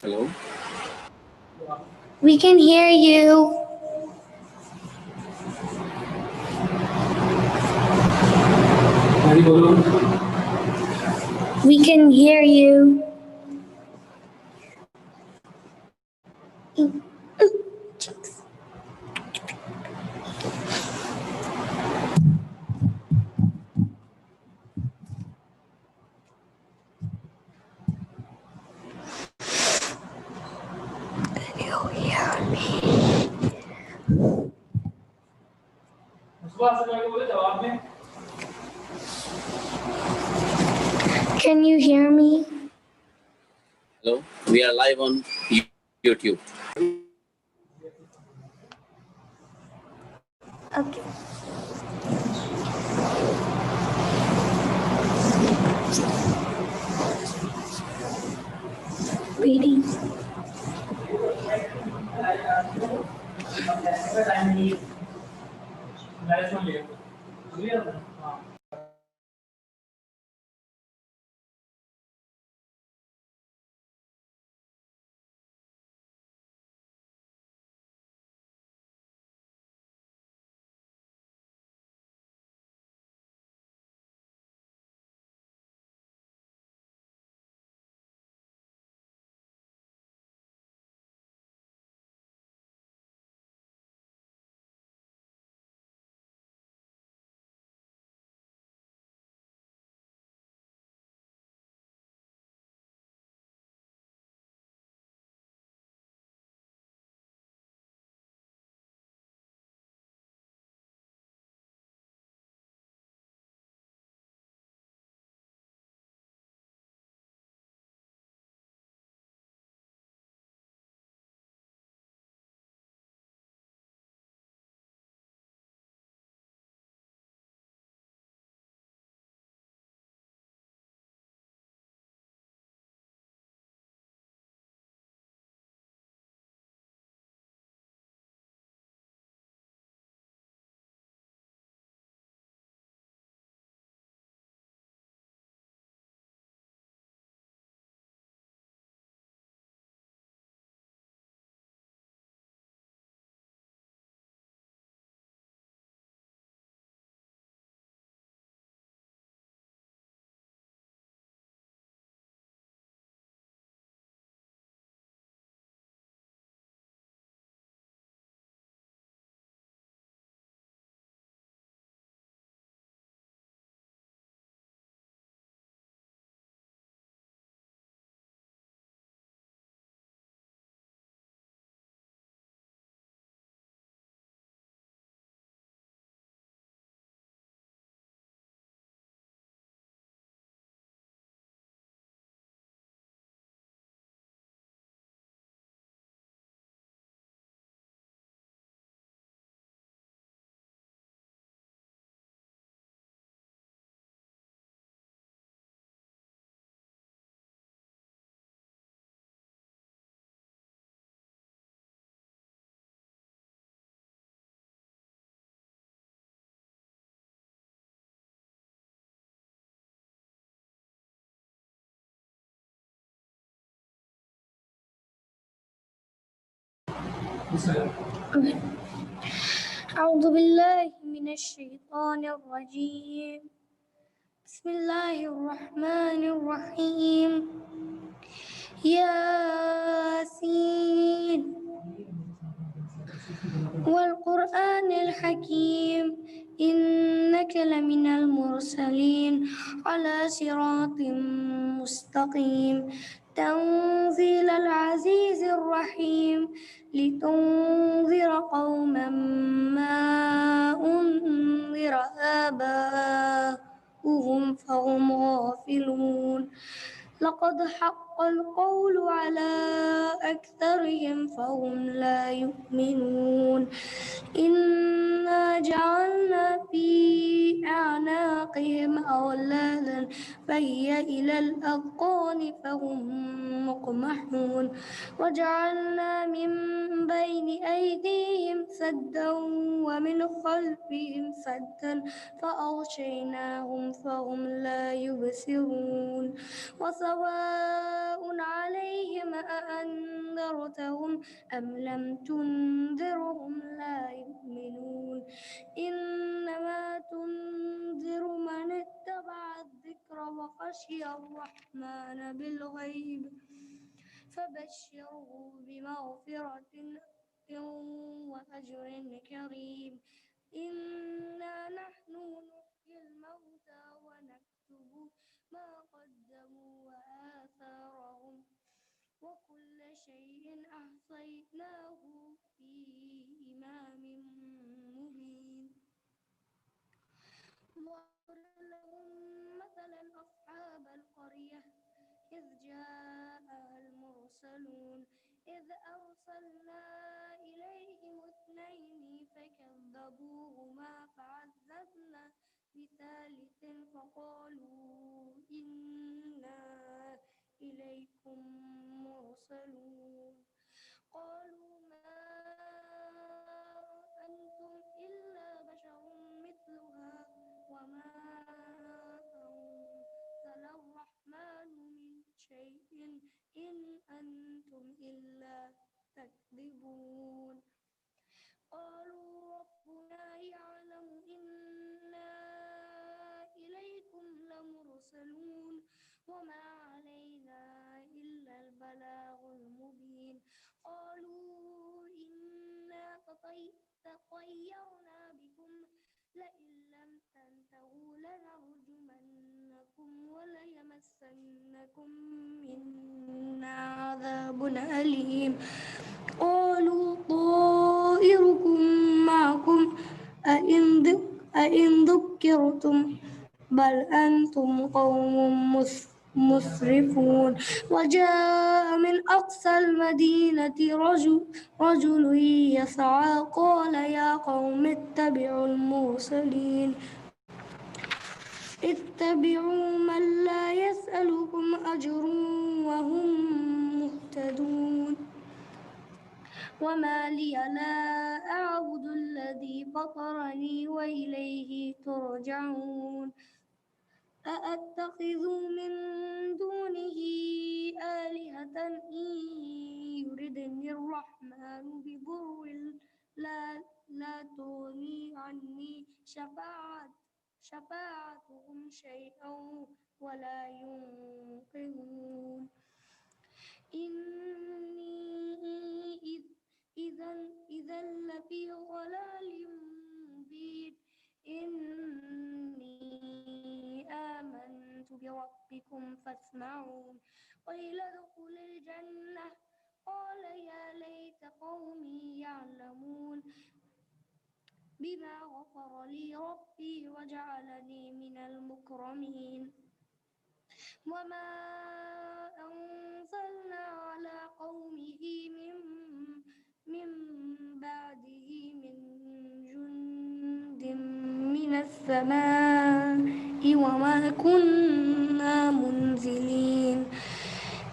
Hello? We can hear you. We can hear you. Can you hear me? Hello? We are live on YouTube. Okay. Waiting. أعوذ بالله من الشيطان الرجيم. بسم الله الرحمن الرحيم. ياسين والقرآن الحكيم إنك لمن المرسلين على صراط مستقيم تنزيل العزيز الرحيم لتنذر قوما ما أنذر آباؤهم فهم غافلون لقد حق القول على أكثرهم فهم لا يؤمنون إنا جعلنا في أعناقهم أغلالا فهي إلى الأذقان فهم مقمحون وجعلنا من بين أيديهم سدا ومن خلفهم سدا فأغشيناهم فهم لا يبصرون وسواء عليهم أأنذرتهم أم لم تنذرهم لا يؤمنون إنما تنذر من اتبع الذكر وخشي الرحمن بالغيب فبشره بمغفرة وأجر كريم إنا نحن نحيي الموتى ونكتب ما قدموا وآثارهم وكل شيء أحصيناه في إمام مبين واضرب لهم مثلا أصحاب القرية إذ جاءها المرسلون إذ أرسلنا إليهم اثنين فكذبوهما فعززنا بثالث فقالوا إنا إليكم مرسلون قالوا ما أنتم إلا بشر مثلها وما أنزل الرحمن من شيء إن أنتم إلا تكذبون قالوا ربنا يعلم إنا إليكم لمرسلون وما علينا إلا البلاغ المبين قالوا إنا تطيرنا بكم لئن لم تنتهوا لنرجمنكم وليمسنكم منا عذاب أليم قالوا طائركم معكم أئن ذكرتم بل أنتم قوم مسرفون وجاء من أقصى المدينة رجل يسعى قال يا قوم اتبعوا المرسلين اتبعوا من لا يسألكم أجر وهم مهتدون وما لي لا أعبد الذي فطرني وإليه ترجعون أأتخذ من دونه آلهة إن يردني الرحمن بضر لا تغني عني شفاعتهم شيئا ولا ينقذون إني إذا لفي ضلال مبين إني آمنت بربكم فاسمعون قيل ادخل الجنة قال يا ليت قومي يعلمون بما غفر لي ربي وجعلني من المكرمين وما أنزلنا على قومه من بعده من جند من السماء وما كنا منزلين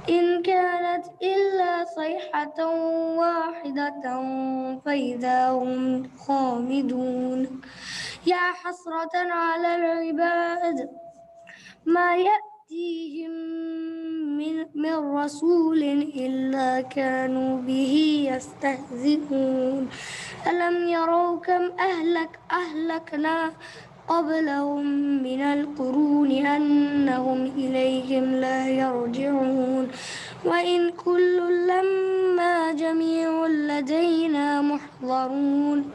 إن كانت إلا صيحة واحدة فإذا هم خامدون يا حسرة على العباد ما يأتيهم من رسول إلا كانوا به يستهزئون ألم يروا كم أهلكنا قبلهم من القرون أنهم إليهم لا يرجعون وإن كل لما جميع لدينا محضرون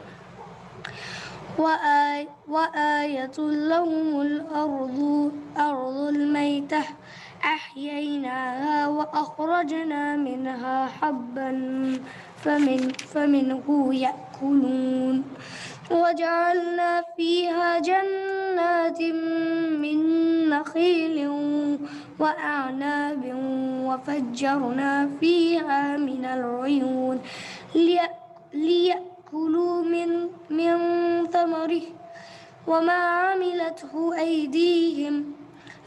وآية لهم أرض الميتة أحييناها وأخرجنا منها حبا فمنه يأكلون وجعلنا فيها جنات من نخيل وأعناب وفجرنا فيها من العيون ليأكلوا من ثمره وما عملته أيديهم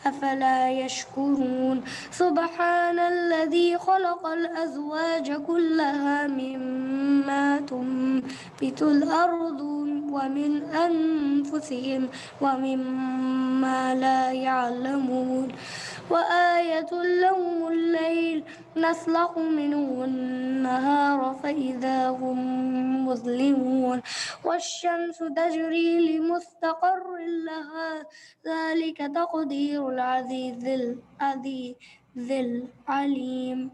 أفلا يشكرون سبحان الذي خلق الأزواج كلها مما الأرض ومن أنفسهم ومما لا يعلمون وآية لهم الليل نسلخ منه النهار فإذا هم مظلمون والشمس تجري لمستقر لها ذلك تقدير العزيز العليم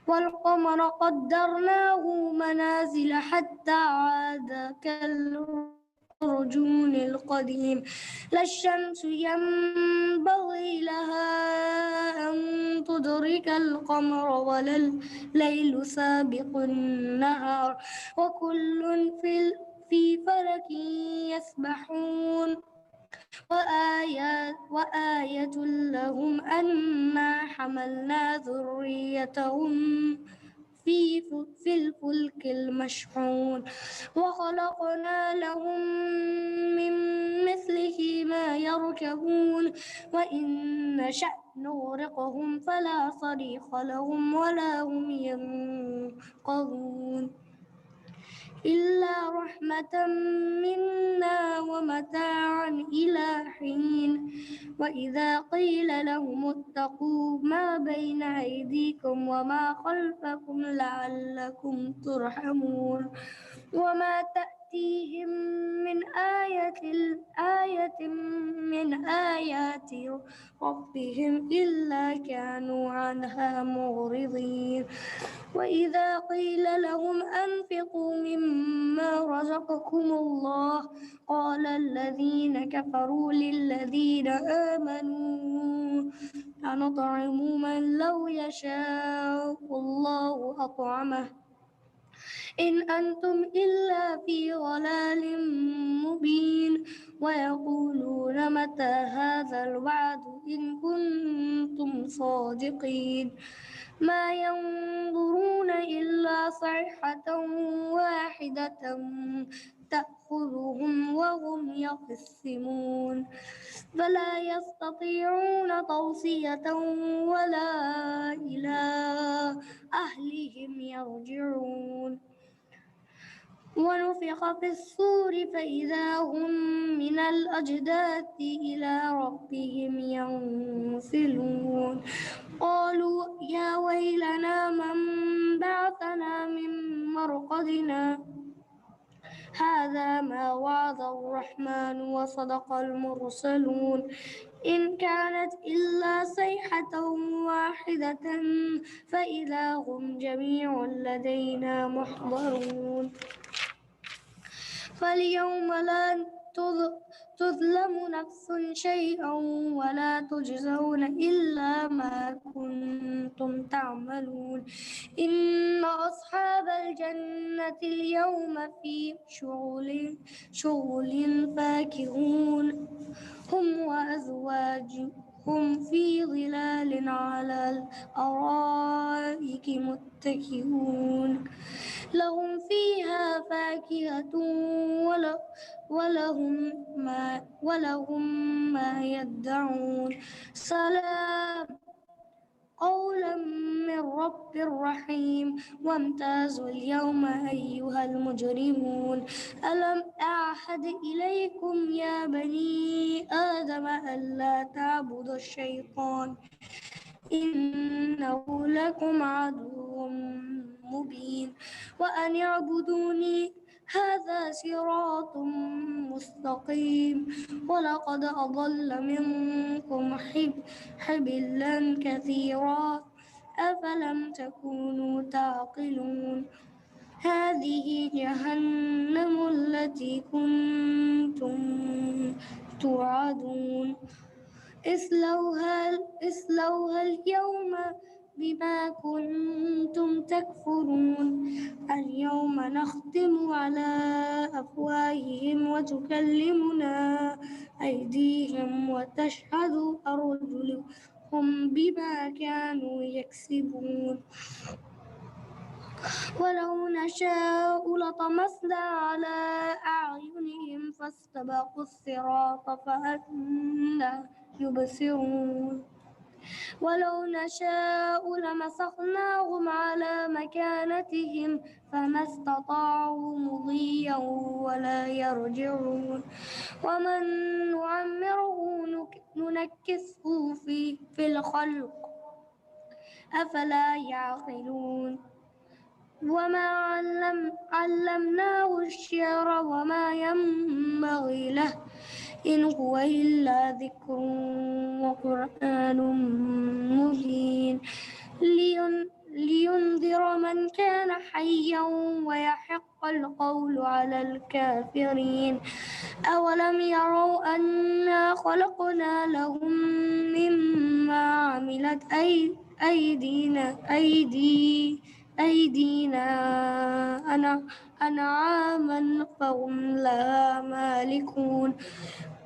والقمر قدرناه منازل حتى عاد كالعرجون القديم لا الشمس ينبغي لها أن تدرك القمر ولا الليل سابق النهار وكل في فلك يسبحون وآية لهم أنا حملنا ذريتهم في الفلك المشحون وخلقنا لهم من مثله ما يركبون وإن نشأ نغرقهم فلا صريخ لهم ولا هم ينقذون إلا رحمة منا ومتاعا إلى حين وإذا قيل لهم اتقوا ما بين أيديكم وما خلفكم لعلكم ترحمون وما تأتيهم من آية من آيات ربهم إلا كانوا عنها معرضين وإذا قيل لهم أنفقوا مما رزقكم الله قال الذين كفروا للذين آمنوا أنطعم من لو يشاء الله أطعمه إن أنتم إلا في ضلال مبين ويقولون متى هذا الوعد إن كنتم صادقين ما ينظرون إلا صيحة واحدة تأخذهم وهم يخصمون فلا يستطيعون توصية ولا إلى أهلهم يرجعون ونفخ في الصور فإذا هم من الأجداث إلى ربهم ينسلون قالوا يا ويلنا من بعثنا من مرقدنا هذا ما وعد الرحمن وصدق المرسلون إن كانت إلا صيحة واحدة فإذا هم جميع لدينا محضرون فاليوم لا تظلم نفس شيئا ولا تجزون إلا ما كنتم تعملون إن أصحاب الجنة اليوم في شغل فاكهون هم وأزواجهم في ظلال على الأرائك متكئون لهم فيها فاكهة ولهم ما يدعون سلام قولا من رب رحيم وامتازوا اليوم أيها المجرمون ألم أعهد إليكم يا بني آدم ألا تعبدوا الشيطان إنه لكم عدو مبين وأن اعبدوني هذا صراط مستقيم ولقد أضل منكم حبلا كثيرا أفلم تكونوا تعقلون هذه جهنم التي كنتم توعدون اصلوها اليوم بما كنتم تكفرون اليوم نختم على أفواههم وتكلمنا أيديهم وتشهد أرجلهم بما كانوا يكسبون ولو نشاء لطمسنا على أعينهم فاستبقوا الصراط فأنى يبصرون ولو نشاء لمسخناهم على مكانتهم فما استطاعوا مضيا ولا يرجعون ومن نعمره ننكسه في الخلق أفلا يعقلون وما علمناه الشعر وما ينبغي له إن هو إلا ذكر وقرآن مبين لينذر من كان حيا ويحق القول على الكافرين أولم يروا أنا خلقنا لهم مما عملت أيدينا أنعاما فهم لها مالكون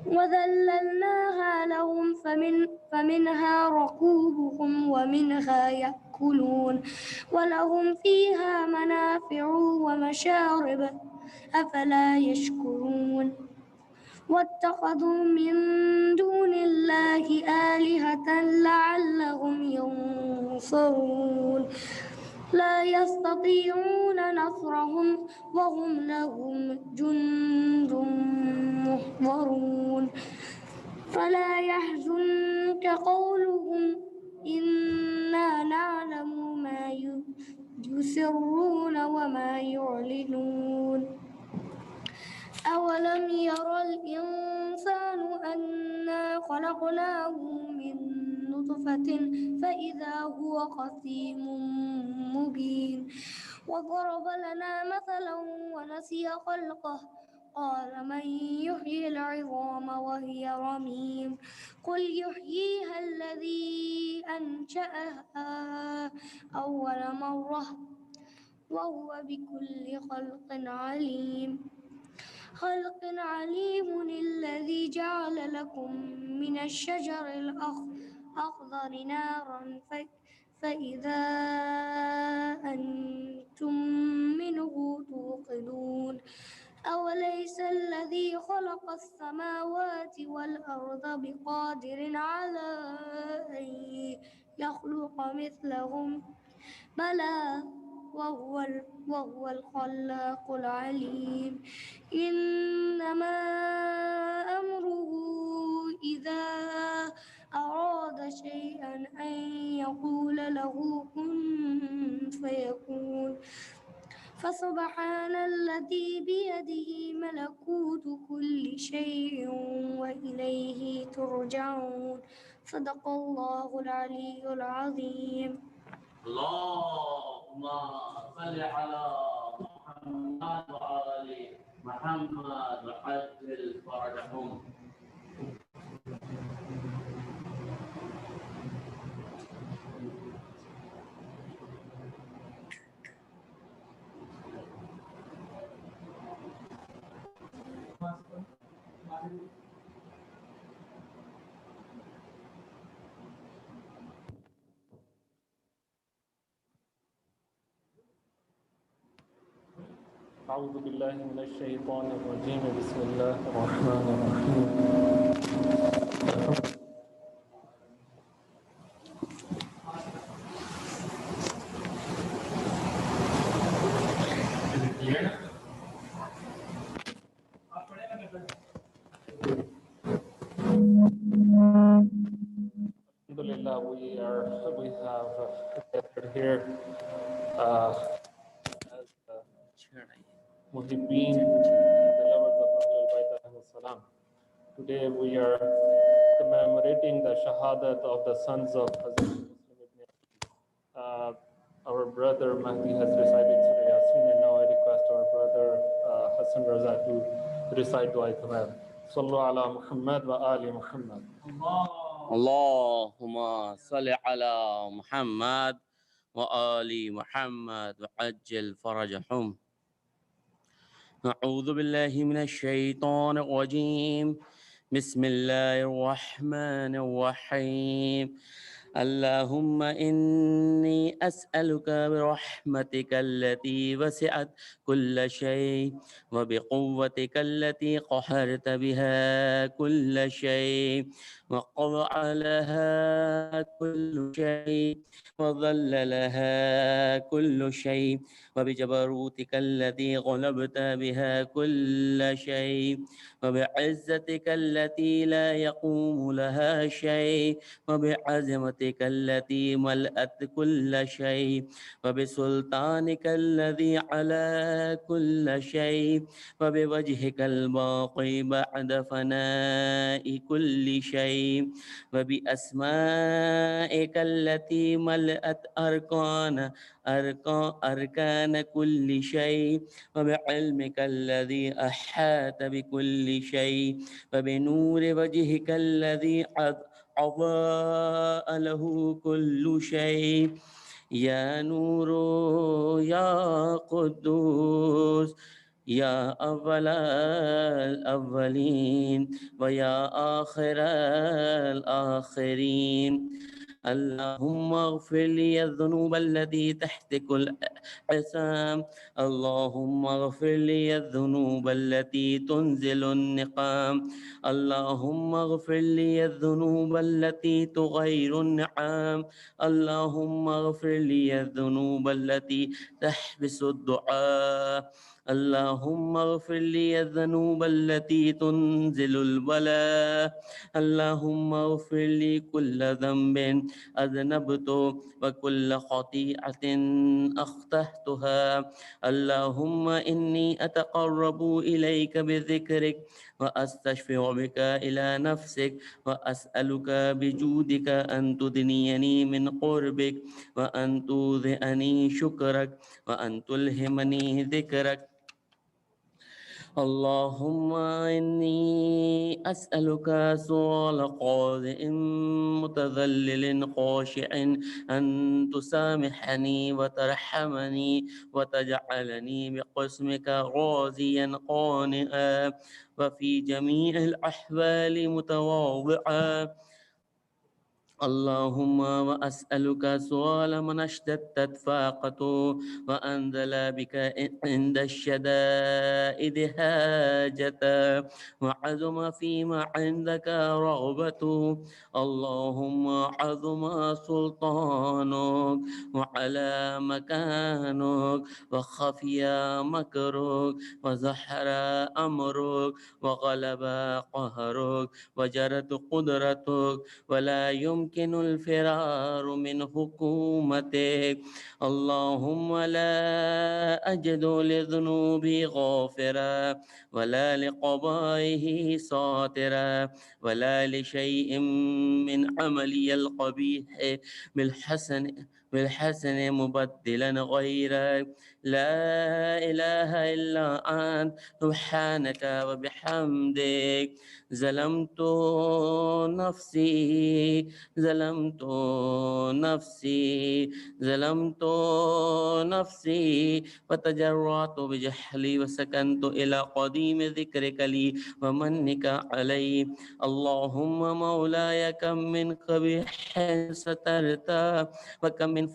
وذللناها لهم فمنها ركوبهم ومنها يأكلون ولهم فيها منافع ومشارب أفلا يشكرون واتخذوا من دون الله آلهة لعلهم ينصرون لا يستطيعون نصرهم وهم لهم جند محضرون فلا يحزنك قولهم إنا نعلم ما يسرون وما يعلنون أولم ير الإنسان أنا خلقناه من نطفة فإذا هو خصيم مبين وضرب لنا مثلا ونسي خلقه قال من يحيي العظام وهي رميم قل يحييها الذي أنشأها أول مرة وهو بكل خلق عليم الذي جعل لكم من الشجر الأخضر نارا فإذا أنتم منه توقدون أوليس الذي خلق السماوات والأرض بقادر على أن يخلق مثلهم بلى وهو الخلاق العليم إنما أمره إذا أراد شيئا أن يقول له كن فيكون فسبحان الذي بيده ملكوت كل شيء وإليه ترجعون صدق الله العلي العظيم اللهم صل على محمد وآل محمد وعجل فرجهم. أعوذ بالله من الشيطان الرجيم بسم الله الرحمن الرحيم Alhamdulillah, we have gathered here as Muhibbeen, the lovers of Ahlul Bayt alayhi salam. Today we are commemorating the Shahadat of the sons of Hazrat Muslim ibn Aqeel. Our brother Mahdi has recited Surah Yasin, and now I request our brother Hassan Raza to recite Dua Kamal. Sallu ala Muhammad wa ali Muhammad. اللهم صل على محمد وآل محمد وعجل فرجهم. أعوذ بالله من الشيطان الرجيم. بسم الله الرحمن الرحيم. اللهم إني أسألك برحمتك التي وسعت كل شيء وبقوتك التي قهرت بها كل شيء وقضى لها كل شيء وظل لها كل شيء وبجبروتك التي غلبت بها كل شيء وبعزتك التي لا يقوم لها شيء وبعزمتك التي ملأت كل شيء وبسلطانك الذي على كل شيء وبوجهك الباقي بعد فناء كل شيء وبأسمائك التي ملأت أركان كل شيء وبعلمك الذي أحاط بكل شيء وبنور وجهك الذي أضاء له كل شيء يا نور يا قدوس يا أول الأولين ويا آخر الآخرين اللهم اغفر لي الذنوب التي تحتك العصام اللهم اغفر لي الذنوب التي تنزل النقام اللهم اغفر لي الذنوب التي تغير النعام اللهم اغفر لي الذنوب التي تحبس الدعاء اللهم اغفر لي الذنوب التي تنزل البلاء اللهم اغفر لي كل ذنب أذنبت وكل خطيئة أخطأتها اللهم إني أتقرب إليك بذكرك وأستشفع بك إلى نفسك وأسألك بجودك أن تدنيني من قربك وأن توذئني شكرك وأن تلهمني ذكرك اللهم إني أسألك سؤال قاضئ متذلل خاشع أن تسامحني وترحمني وتجعلني بقسمك راضيا قانئا وفي جميع الأحوال متواضعا اللهم وأسألك سؤال من اشتدت فاقته وأنزل بك عند الشدائد حاجته وعظم فيما عندك رغبته اللهم عظم سلطانك وعلى مكانك وخفي مكرك وزحر أمرك وغلب قهرك وجرت قدرتك ولا يمكن الفرار من حكومتك اللهم لا أجد لذنوبي غافرا ولا لقضائه ساترا ولا لشيء من عملي القبيح بالحسن مبدلا غيرك لا إله إلا أنت سبحانك وبحمدك ظلمت نفسي ظلمت نفسي ظلمت نفسي وتجرعت بجهلي وسكنت إلى قديم ذكرك لي ومنك علي اللهم مولاي كم من قبيح سترت وكم من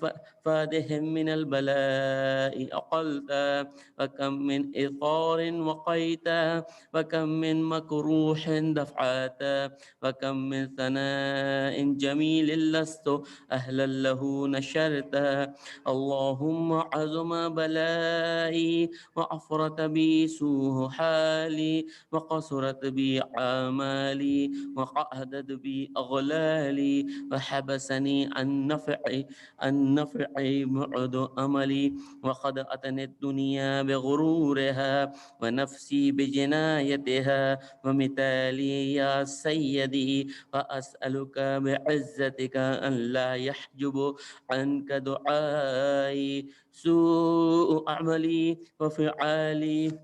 فاده من البلاء أقلت وكم من إثار وقيت وكم من مكروح دفعت وكم من ثناء جميل لست أهلا له نشرت اللهم عظم بلائي وعفرت بي سوء حالي وقصرت بي آمالي وقعدت بي أغلالي وحبسني عن نفعي بعد أملي وخدعتني الدنيا بغرورها ونفسي بجنايتها ومثالي يا سيدي وأسألك بعزتك أن لا يحجب عنك دعائي سوء أعملي وفعالي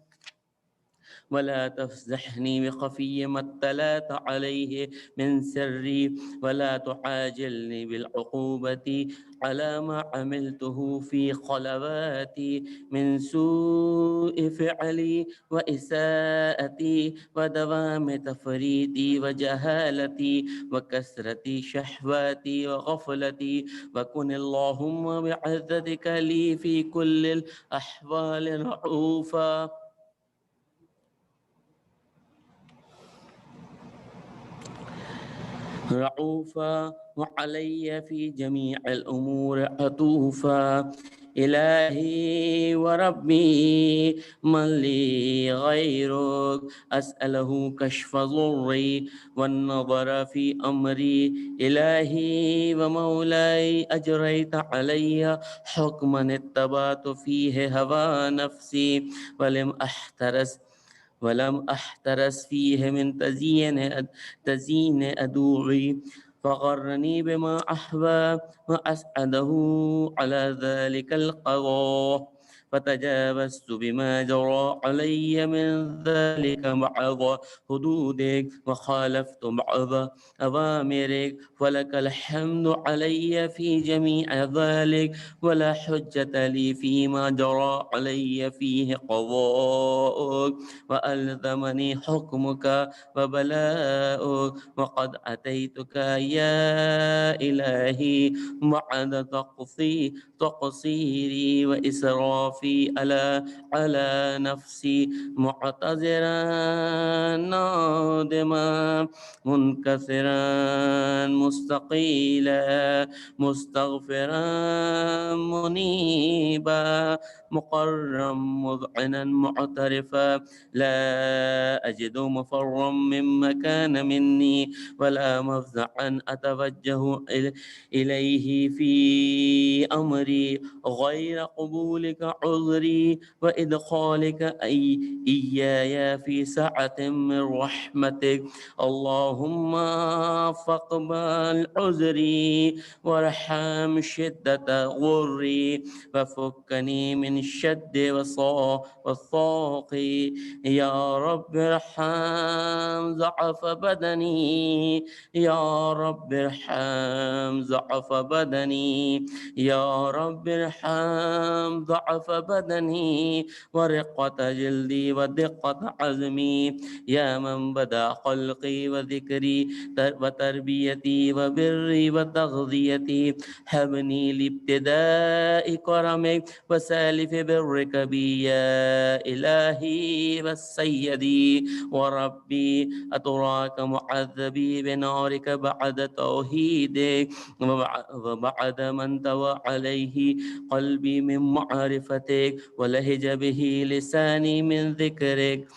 ولا تفزحني بخفي ما اطلعت عليه من سري، ولا تعاجلني بالعقوبة على ما عملته في خلواتي من سوء فعلي وإساءتي ودوام تفريطي وجهالتي وكثرة شهواتي وغفلتي، وكن اللهم بعزتك لي في كل الأحوال رؤوفا وعلي في جميع الأمور عطوفا. إلهي وربي من لي غيرك، أسأله كشف ضري والنظر في أمري. إلهي ومولاي أجريت علي حكما اتبعت فيه هوى نفسي، ولم أحترس فيه من تزيين أدوعي، فغرني بما أحبى وأسعده على ذلك القضاء، فتجاوزت بما جرى علي من ذلك بعض حدودك وخالفت بعض أوامرك، ولك الحمد علي في جميع ذلك، ولا حجة لي فيما جرى علي فيه قضاءك وألزمني حكمك وبلاؤك. وقد أتيتك يا إلهي بعد تقصيري وإسرافي على نفسي، معتذرا نادما منكسرا مستقيلا مستغفرا منيبا مقرا مذعنا معترفا، لا أجد مفرا من مكان مني ولا مفزعا أتوجه إليه في أمري غير قبولك عذري وإدخالك إياي في سعة من رحمتك. اللهم فاقبل عذري وارحم شدة غري، وفكني من الشد والضاق. يا رب ارحم ضعف بدني، يا رب ارحم ضعف بدني، يا رب ارحم ضعف بدني ورقة جلدي ودقة عزمي. يا من بدا خلقي وذكري وتربيتي وبري وتغذيتي، هبني لابتداء كرمك وسالف برك بي يا إلهي والسيدي وربي. أتراك معذبي بنارك بعد توحيدك وبعد من توى عليه قلبي من معرفتك ولهج به لساني من ذكرك،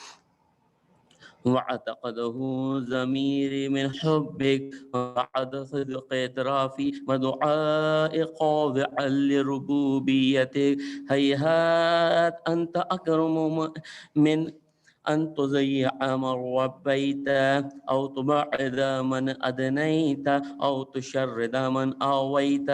واعتقده ضميري من حبك، وبعد صدق اعترافي ودعاء خاضعا لربوبيتك. هيهات أنت أكرم من أن تضيع من ربيت، أو تبعد من أدنيت، أو تشرد من آويت،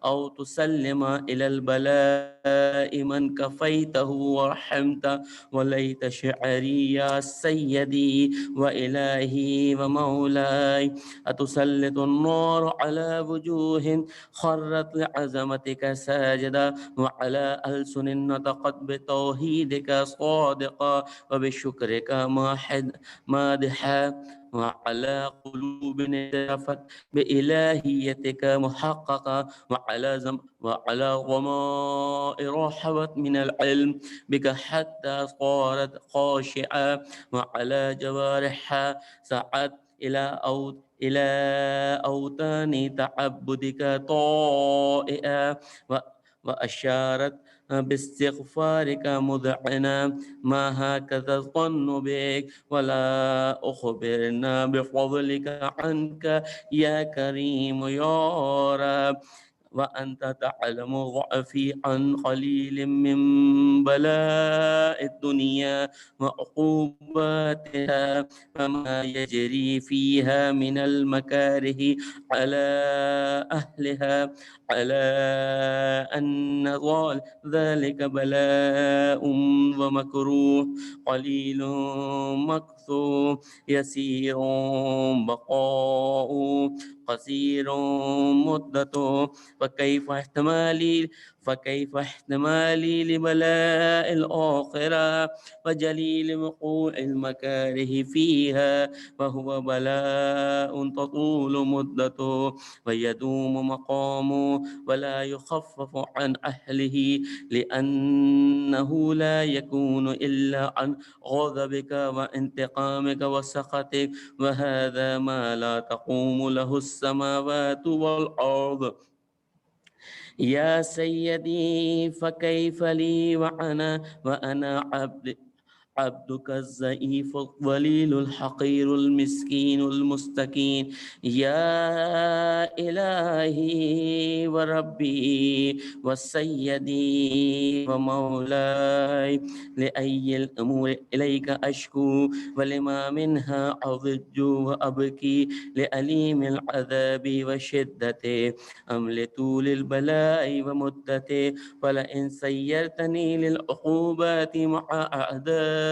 أو تسلم إلى البلاء من كفيته ورحمت. وليت شعري يا سيدي وإلهي ومولاي، أتسلط النار على وجوه خرت لعظمتك ساجدا، وعلى ألسن نطقت بتوحيدك صادقا، وبشكرك مادحا، وعلى قلوب انترفت بإلهيتك محققة، وعلى ضمائر رحبت من العلم بك حتى صارت خاشعة، وعلى جوارحها سعت إلى أوتان تعبدك طائعة، وأشارت باستغفارك مذعنا. ما هكذا الظن بك ولا أخبرنا بفضلك عنك يا كريم يا رب. وأنت تعلم ضعفي عن قليل من بلاء الدنيا وعقوباتها، فما يجري فيها من المكاره على أهلها، على أن ذلك بلاء ومكروه، قليل مكثور، يسير بقاء، قصير مدته، فكيف احتمالي لبلاء الآخرة وجليل وقوع المكاره فيها، وهو بلاء تطول مدته ويدوم مقامه ولا يخفف عن أهله، لأنه لا يكون إلا عن غضبك وانتقامك وسخطك، وهذا ما لا تقوم له السماوات والأرض. يا سيدي فكيف لي وأنا عبدك الضعيف الظليل الحقير المسكين المستكين. يا إلهي وربي وسيدي ومولاي، لأي الأمور إليك أشكو، ولما منها أضج وأبكي، لأليم العذاب وشدته أم لطول البلاء ومدته؟ ولئن سيرتني للعقوبات مع أعدائك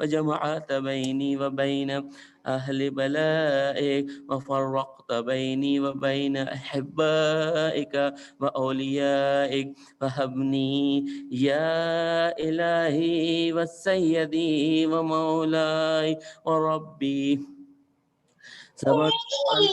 وجمعت بيني وبين أهل بلائك وفرقت بيني وبين أحبائك وأوليائك، فهبني يا إلهي وسيدي ومولاي وربي صبرت على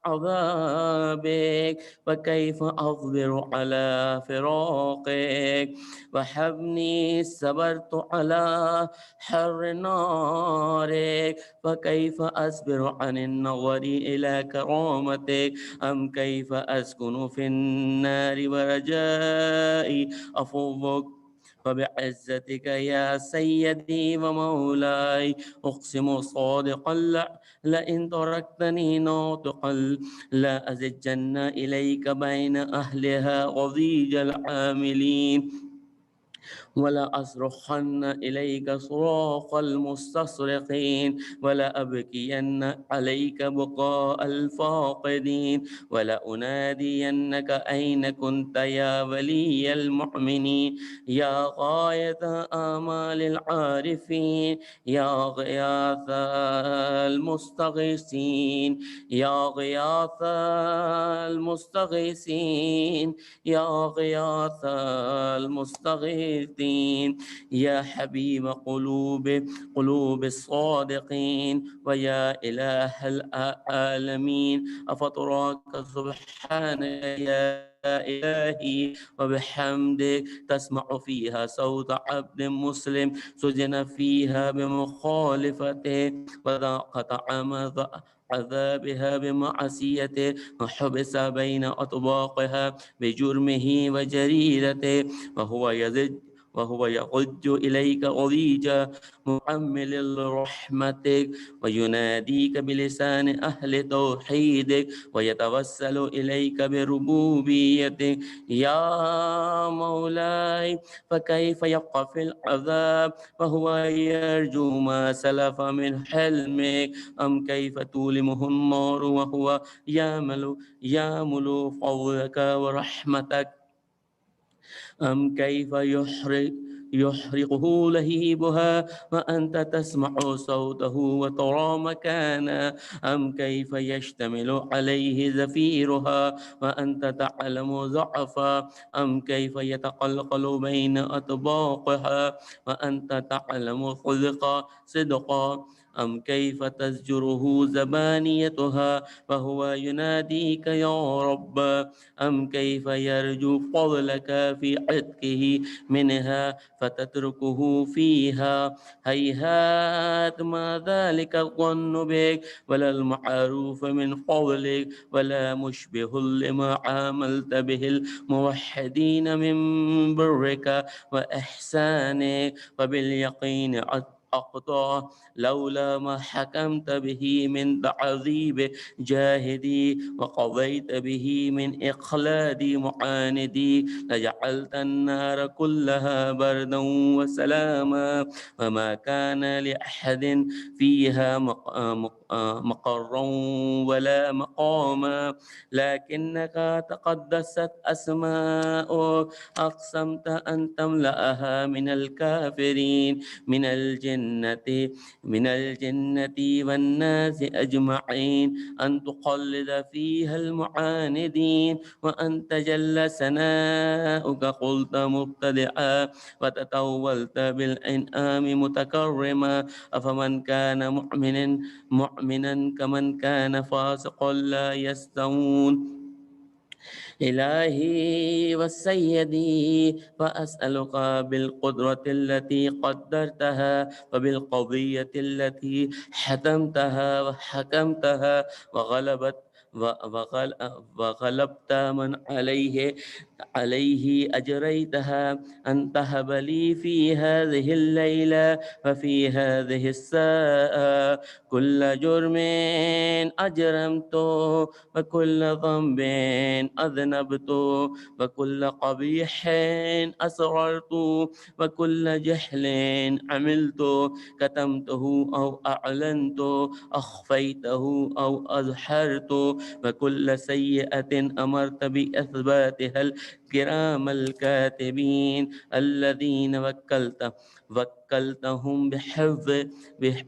عذابك، وكيف أصبر على فراقك؟ وحبني صبرت على حر نارك، فكيف أصبر عن النظر إلى كرامتك؟ أم كيف أسكن في النار ورجائي أفوضك؟ فبعزتك يا سيدي ومولاي أقسم صادقا لئن تركتني ناطقا لا أزجن إليك بين أهلها غضيج العاملين، ولا أصرخن إليك صراخ المستصرخين، ولا أبكين عليك بكاء الفاقدين، ولا أنادينك أين كنت يا ولي المؤمنين، يا غاية آمال العارفين، يا غياث المستغيثين، يا غياث المستغيثين، يا غياث المستغيثين، يا حبيب قلوب الصادقين، ويا إله العالمين. أفتراك سبحانك يا إلهي وبحمدك تسمع فيها صوت عبد مسلم سجن فيها بمخالفته، وذاق طعم عذابها بمعصيته، وحبس بين أطباقها بجرمه وجريرته، وهو يضج إليك ضجيجا محمل رحمتك، ويناديك بلسان أهل توحيدك، ويتوسل إليك بربوبيتك. يا مولاي فكيف يبقى في العذاب وهو يرجو ما سلف من حلمك؟ أم كيف تولمه النار وهو يامل فضلك ورحمتك؟ أم كيف يحرقه لهيبها وأنت تسمع صوته وترى مكانا؟ أم كيف يشتمل عليه زفيرها وأنت تعلم ضعفا؟ أم كيف يتقلقل بين أطباقها وأنت تعلم صدقا؟ أم كيف تزجره زبانيتها وهو يناديك يا رب؟ أم كيف يرجو فضلك في عتقه منها فتتركه فيها؟ هيهات ما ذلك الظن بك، ولا المعروف من فضلك، ولا مشبه لما عاملت به الموحدين من برك وإحسانك. وباليقين أقطع لولا ما حكمت به من تعذيب جاهدي وقضيت به من إخلاد معاندي لجعلت النار كلها بردا وسلاما وما كان لأحد فيها مقرا ولا مقاما لكنك تقدست أسماؤك أقسمت أن تملأها من الكافرين من الجنة والناس أجمعين أن تقلد فيها المعاندين وأن تجل سناؤك قلت مبتدعا وتطولت بالإنعام متكرما أفمن كان مؤمنا كمن كان فاسقا لا يستوون إلهي والسيدي فأسألك بالقدرة التي قدرتها وبالقضية التي حتمتها وحكمتها وغلبت من عليه أجريتها أن تهب لي في هذه الليلة وفي هذه الساعة كل جرم أجرمته وكل ذنب أذنبت وكل قبيح أسررت وكل جهل عملت كتمته أو أعلنت أخفيته أو أظهرت وكل سيئة أمرت بإثباتها الكرام الكاتبين الذين وكلتهم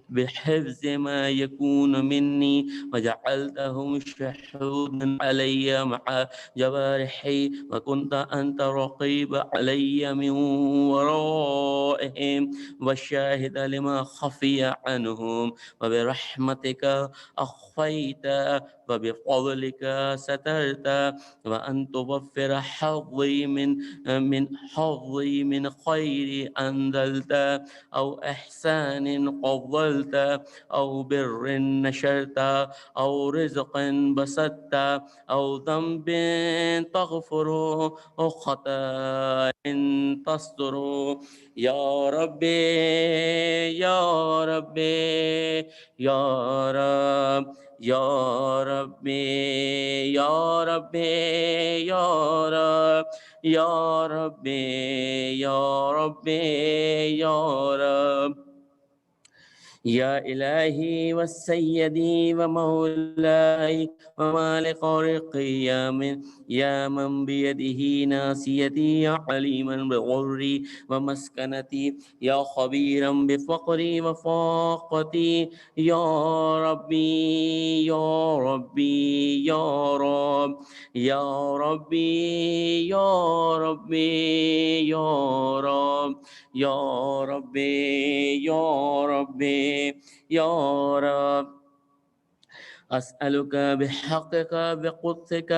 بحفظ ما يكون مني وجعلتهم شهودا علي مع جوارحي وكنت أنت رقيب علي من ورائهم والشاهد لما خفي عنهم وبرحمتك أخفيت وبفضلك سترت وأن توفر حظي من خير أنزلت أو إحسان قبلت أو بر نشرت أو رزق بسطت أو ذنب تغفر أو خطأ تستر يا ربي يا ربي يا رب يا ربي يا ربي يا رب يا ربي يا ربي يا رب يا إلهي والسيدي ومولاي ومالك رقي يا من بيده ناسيتي يا عليما بغري ومسكنتي يا خبيرا بفقري وفاقتي يا ربي يا ربي يا رب يا ربي يا ربي يا رب يا ربي يا ربي يا رب أسألك بحقك بقدسك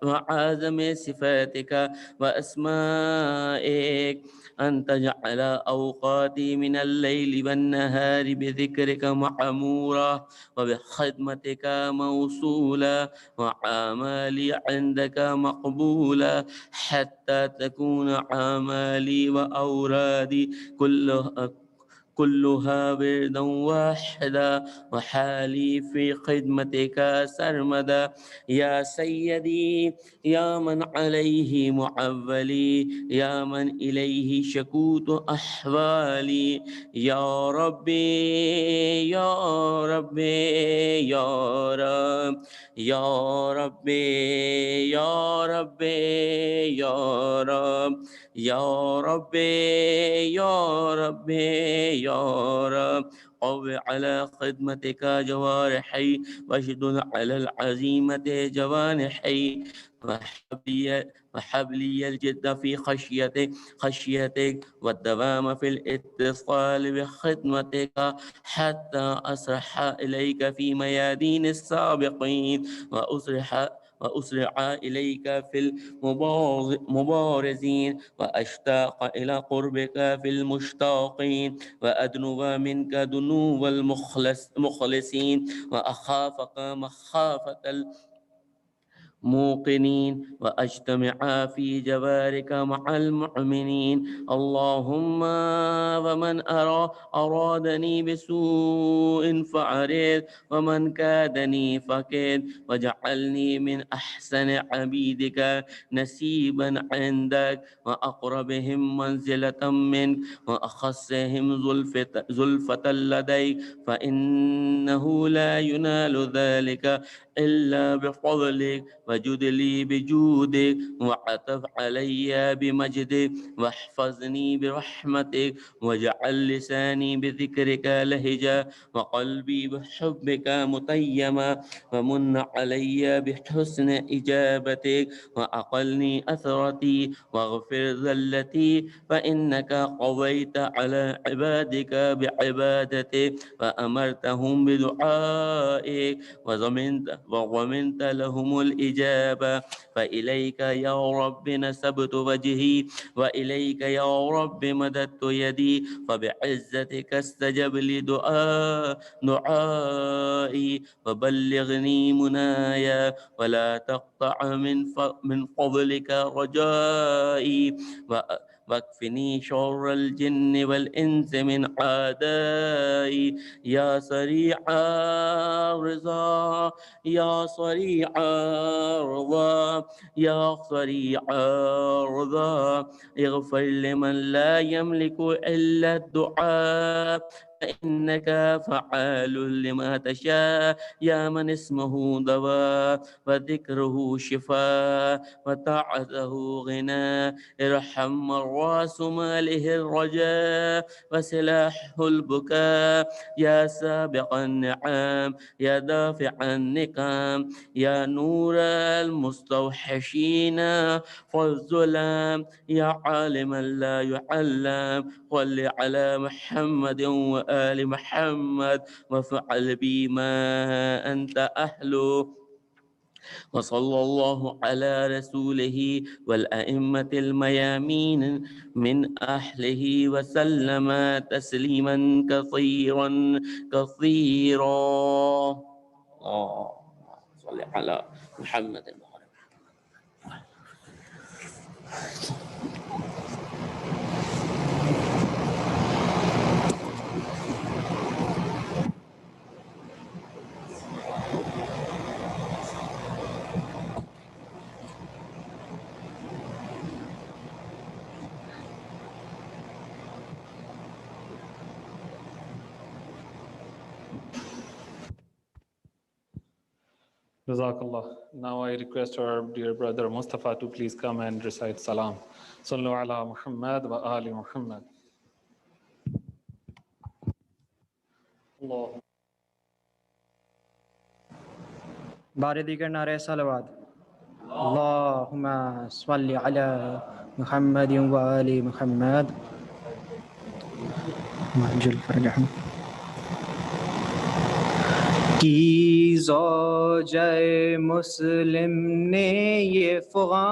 وعظم صفاتك وأسمائك أن تجعل أوقاتي من الليل والنهار بذكرك معمورة وبخدمتك موصولة وأعمالي عندك مقبولة حتى تكون أعمالي وأورادي كلها بردا واحدا وحالي في خدمتك سرمدا يا سيدي يا من عليه معولي يا من إليه شكوت أحوالي يا ربي يا ربي يا رب يا ربي يا ربي يا رب يا ربي يا ربي يا رب قو على خدمتك جوارحي واشدد على العزيمة جوانحي وحبلي الجد في خشيتك والدوام في الاتصال بخدمتك حتى أسرح إليك في ميادين السابقين وأسرع إليك في المبارزين وأشتاق إلى قربك في المشتاقين وأدنو منك دنو المخلصين وأخافك موقنين وأجتمعا في جوارك مع المؤمنين. اللهم ومن أرادني بسوء فعرض، ومن كادني فكد، واجعلني من أحسن عبيدك نسيبا عندك، وأقربهم منزلة منك، وأخصهم زلفة لديك، فإنه لا ينال ذلك إلا بفضلك، وجد لي بجودك، وعطف علي بمجدك، واحفظني برحمتك، واجعل لساني بذكرك لهجا، وقلبي بحبك متيما، ومن علي بحسن إجابتك، وأقلني أثرتي، واغفر ذلتي، فإنك قضيت على عبادك بعبادتك، وأمرتهم بدعائك، وضمنت لهم الإجابة. فإليك يا رب نسبت وجهي، وإليك يا رب مددت يدي، فبعزتك استجب لي دعائي، وبلغني منايا، ولا تقطع من فضلك رجائي، واكفني شر الجن والإنس من أعدائي. يا سريع الرضا، يا سريع الرضا، يا سريع الرضا، اغفر لمن لا يملك إلا الدعاء، فإنك فعال لما تشاء. يا من اسمه دواء، وذكره شفاء، وطاعته غنى، ارحم من راس ماله الرجاء، وسلاحه البكاء. يا سابق النعم، يا دافع النقم، يا نور المستوحشين فالظلام، يا عالما لا يعلم، صل على محمد وآل محمد، وافعل بي ما أنت أهله. وصلى الله على رسوله والأئمة الميامين من أهله، وسلم تسليما كثيرا كثيرا. صل على محمد. Jazakallah. Now I request our dear brother Mustafa to please come and recite salam. Sallu ala Muhammad wa ali Muhammad. Allah. بارے دیگر نعرہ صلوات. اللہم صلی علی محمد و آل محمد وعجل فرجہم. کی زوجہ مسلم نے یہ فغاں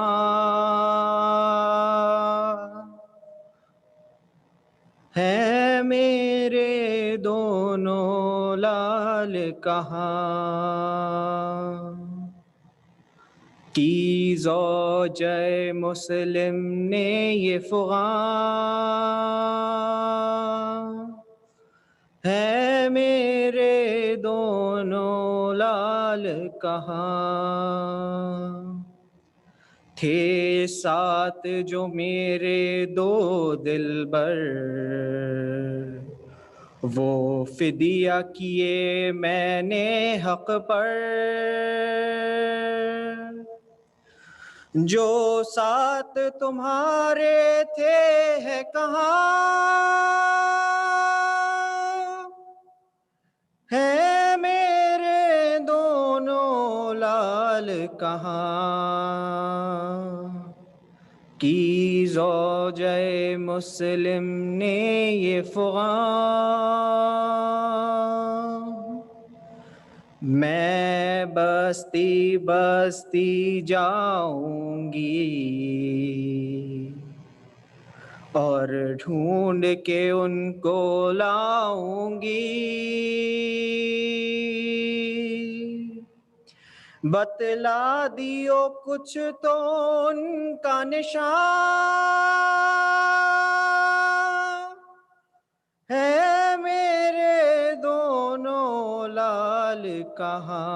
ہے میرے دونوں لال کہاں. کی زوجہ مسلم نے یہ فغاں ہے میرے دونوں لال کہاں. تھے ساتھ جو میرے دو دلبر، وہ فدیہ کیے میں نے حق پر. جو ساتھ تمہارے تھے ہے کہاں، ہے میرے دونوں لال کہاں. کی زوجہ مسلم نے یہ فغاں. میں بستی بستی جاؤں گی اور ڈھونڈ کے ان کو لاؤں گی. بتلا دیو کچھ تو ان کا نشان ہے میرے دونوں لال کہاں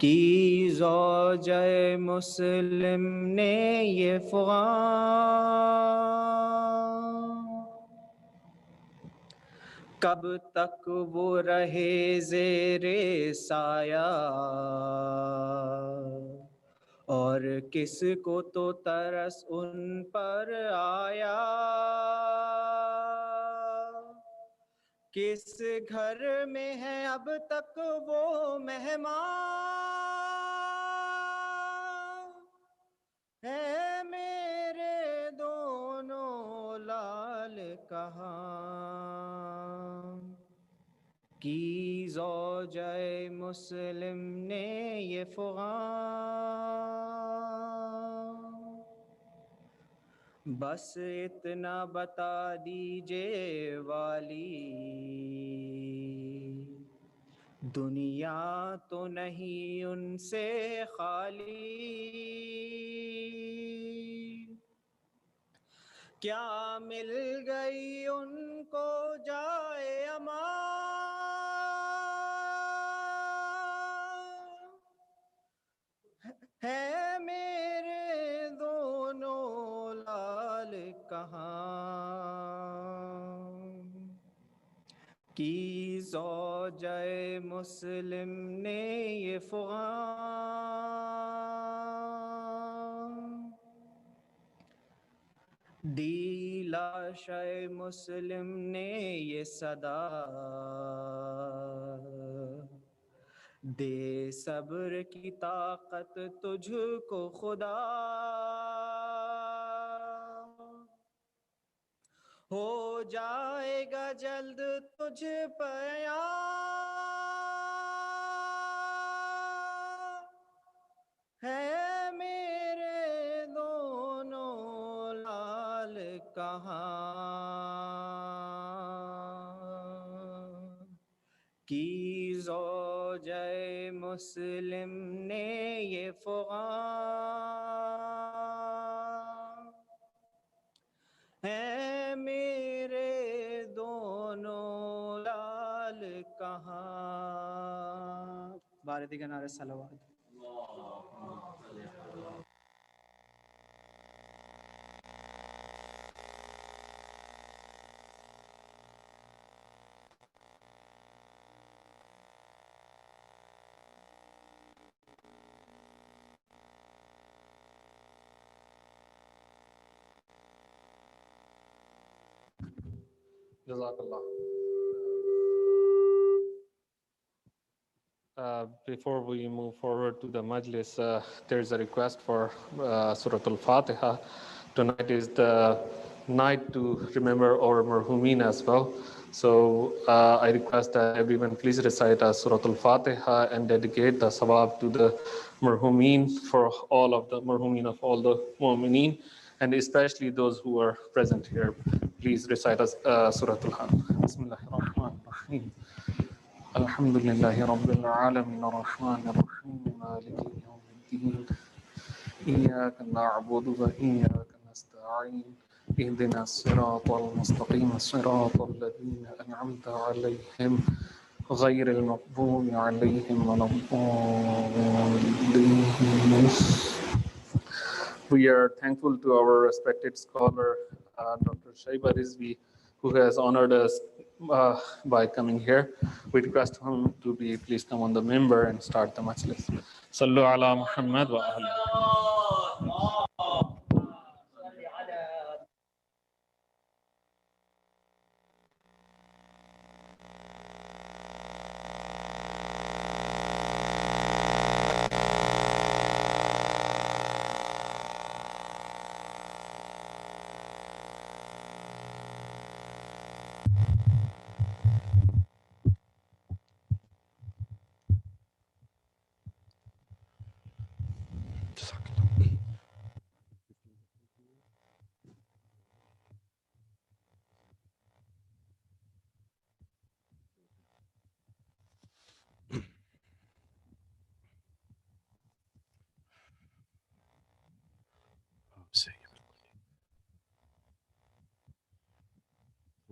کی زوجہ مسلم نے یہ فغان کب تک وہ رہے زیر سایہ اور کس کو تو ترس ان پر آیا کس گھر میں ہے اب تک وہ مہمان ہے میرے دونوں لال کہاں کی زوجہ مسلم نے یہ فغان بس اتنا بتا دیجئے والی دنیا تو نہیں ان سے خالی کیا مل گئی ان کو جائے امان ہے میرے دونوں لال کہاں کی زوجہ مسلم نے یہ فغان دی لاشِ مسلم نے یہ صدا دے صبر کی طاقت تجھ کو خدا ہو جائے گا جلد تجھ پر عیاں ہے میرے دونوں لال کہاں کی زوجہ مسلم نے یہ فغان ہے میرے دونوں لال کہاں بارے دیگر نعرہ صلوات Jazakallah. Before we move forward to the Majlis, there is a request for Surah Al-Fatiha. Tonight is the night to remember our marhumin as well. So I request that everyone please recite Surah Al-Fatiha and dedicate the sawab to the marhumin for all of the marhumin of all the mu'mineen, and especially those who are present here. Please recite Surah Al-Fatiha. Bismillahirrahmanirrahim. الحمد لله رب العالمين الرحمن الرحيم مالك يوم الدين إياك نعبد وإياك نستعين اهدنا الصراط المستقيم صراط الذين أنعمت عليهم غير المغضوب عليهم ولا الضالين. We are thankful to our respected scholar, Dr. Shaiba Rizvi, who has honored us by coming here. We request him to please come on the member and start the Majlis. Sallu ala Muhammad wa ahli.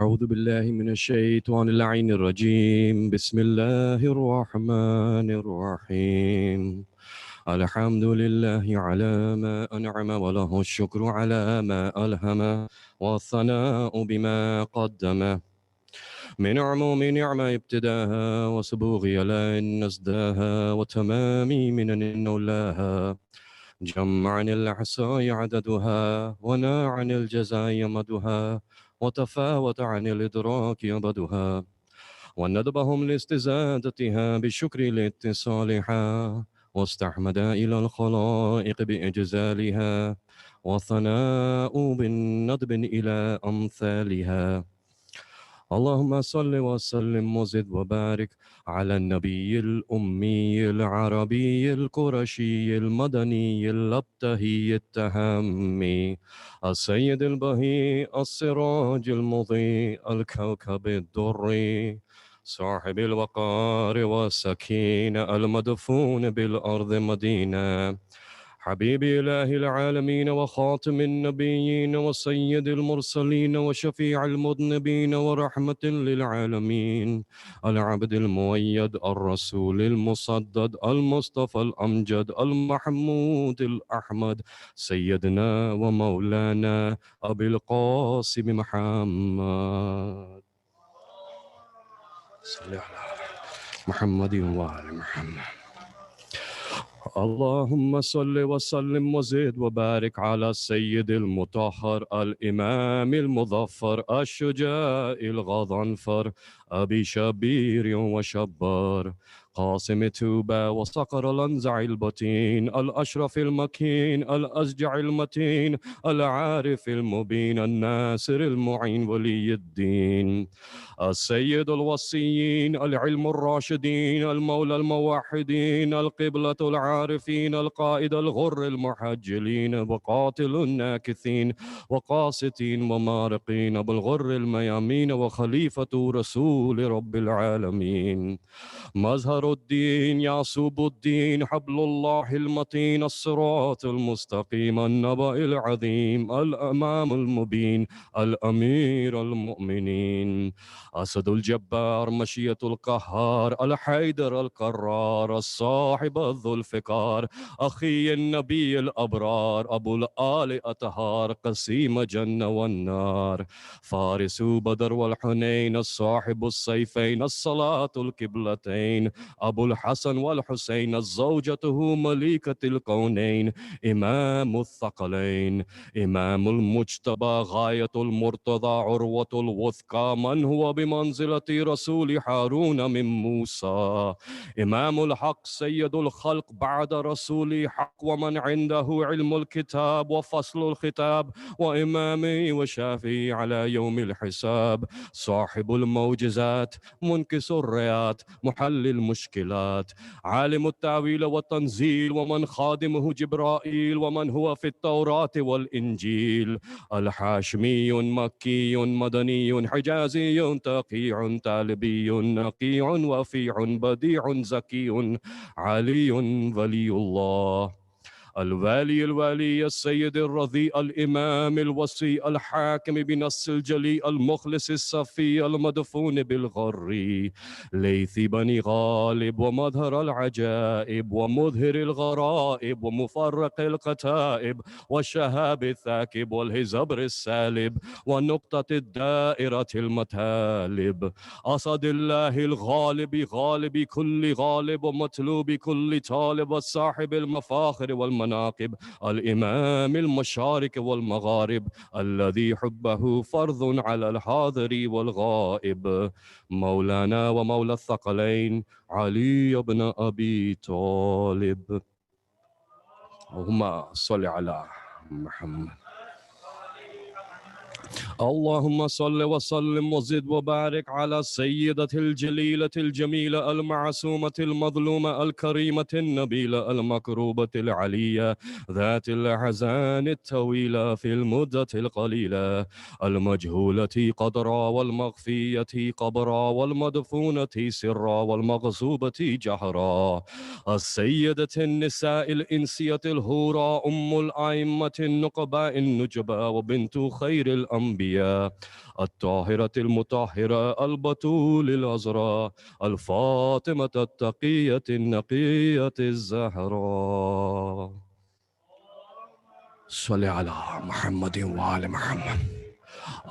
أعوذ بالله من الشيطان اللعين الرجيم. بسم الله الرحمن الرحيم. الحمد لله على ما أنعم وله الشكر على ما ألهم والثناء بما قدم من عموم نعمة ابتداها وسبوغ لين نزداها وتمامي من نولاها جمع عن الأحصاء عددها ونا عن الجزاء مدها وتفاوت عن الإدراك أبدها وندبهم لاستزادتها بالشكر لاتصالها واستحمد إلى الخلائق بإجزالها وثناء بالندب إلى أمثالها. اللهم صل وسلم وزد وبارك على النبي الأمي العربي القرشي المدني الأبتهي التهامي السيد البهي السراج المضيء الكوكب الدري صاحب الوقار والسكينة المدفون بالأرض مدينة حبيب إله العالمين وخاتم النبيين وسيد المرسلين وشفيع المذنبين ورحمة للعالمين العبد المؤيد الرسول المصدد المصطفى الأمجد المحمود الأحمد سيدنا ومولانا أبي القاسم محمد صلى على محمد وآل محمد. اللهم صل وسلم وزد وبارك على السيد المطهر الإمام المظفر الشجاع الغضنفر أبي شبير وشبار قاسم توبة وصقر الأنزع البطين الأشرف المكين الأزجع المتين العارف المبين الناصر المعين ولي الدين السيد الوصيين العلم الراشدين المولى الموحدين القبلة العارفين القائد الغر المحجلين وقاتل الناكثين وقاسطين ومارقين بالغر الميامين وخليفة رسول رب العالمين مظهر الدين يعصب الدين حبل الله المتين الصراط المستقيم النبأ العظيم الأمام المبين الأمير المؤمنين أسد الجبار مشية القهار الحيدر القرار الصاحب ذو الفقار أخي النبي الأبرار أبو الآل أطهار قسيم جنة والنار فارس بدر والحنين الصاحب السيفين الصلاة القبلتين أبو الحسن والحسين زوجته مليكة الكونين إمام الثقلين إمام المجتبى غاية المرتضى عروة الوثقى من هو بمنزلة رسول هارون من موسى إمام الحق سيد الخلق بعد رسول حق ومن عنده علم الكتاب وفصل الخطاب وإمامي وشافي على يوم الحساب صاحب الموجزات منكس الريات محل المشكلات عالم التأويل والتنزيل ومن خادمه جبرائيل ومن هو في التوراة والإنجيل الحاشمي مكي مدني حجازي تقي تالبي نقي وفيع بديع زكي علي ولي الله الوالي السيد الرضي الإمام الوصي الحاكم بنص الجلي المخلص الصفي المدفون بالغري ليث بني غالب ومظهر العجائب ومظهر الغرائب ومفرق القتائب والشهاب الثاكب والهزبر السالب ونقطة الدائرة المتالب أسد الله الغالب غالب كل غالب ومطلوب كل طالب والصاحب المفاخر والمناقب الإمام المشارق والمغارب الذي حبه فرض على الحاضر والغائب مولانا ومولى الثقلين علي بن أبي طالب. اللهم صل على محمد. اللهم صل وسلم وزد وبارك على سيدة الجليلة الجميلة المعصومة المظلومة الكريمة النبيلة المكروبة العلية ذات الأحزان الطويلة في المدة القليلة المجهولة قدرا والمخفية قبرا والمدفونة سرا والمغصوبة جهرا السيدة النساء الإنسية الهورى أم الأئمة النقباء النجبا وبنت خير الأنبياء الطاهرة المطهرة البتول العذراء الفاطمة التقية النقية الزهراء صل على محمد وآل محمد.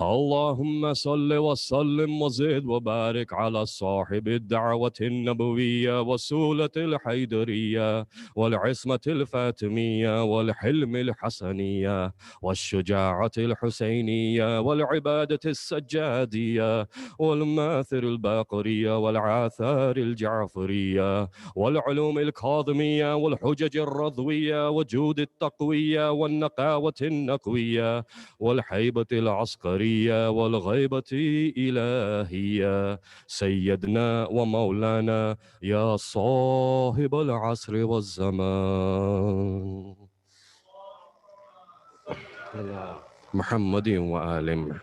اللهم صل وسلم وزد وبارك على صاحب الدعوة النبوية والسولة الحيدرية والعصمة الفاطمية والحلم الحسنية والشجاعة الحسينية والعبادة السجادية والماثر الباقرية والعاثار الجعفرية والعلوم الكاظمية والحجج الرضوية وجود التقوية والنقاوة النقوية والحيبة العسكرية والغيبة إلهية سيدنا ومولانا يا صاحب العصر والزمان محمد وآله.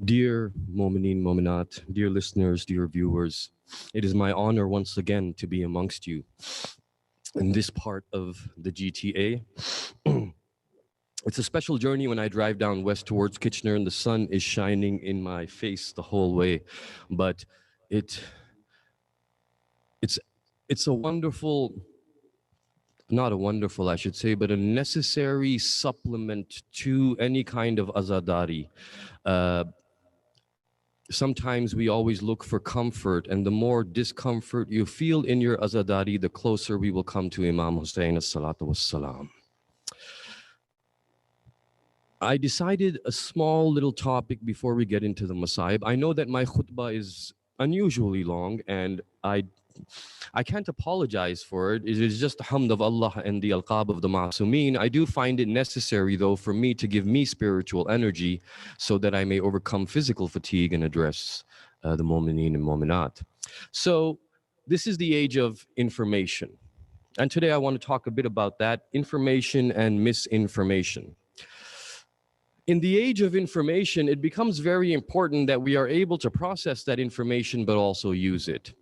Dear Momineen, Mominat, dear listeners, dear viewers, it is my honor once again to be amongst you in this part of the GTA. It's a special journey when I drive down west towards Kitchener and the sun is shining in my face the whole way. But it's a wonderful, not a wonderful, I should say, but a necessary supplement to any kind of azadari. Sometimes we always look for comfort, and the more discomfort you feel in your azadari, the closer we will come to Imam Hussein as-salatu was-salam. I decided a small little topic before we get into the Masaib. I know that my khutbah is unusually long, and I can't apologize for it. It is just the hamd of Allah and the alqab of the Ma'asumeen. I do find it necessary, though, for me to give me spiritual energy so that I may overcome physical fatigue and address the Mu'mineen and Mu'minat. So this is the age of information. And today I want to talk a bit about that, information and misinformation. In the age of information, it becomes very important that we are able to process that information, but also use it.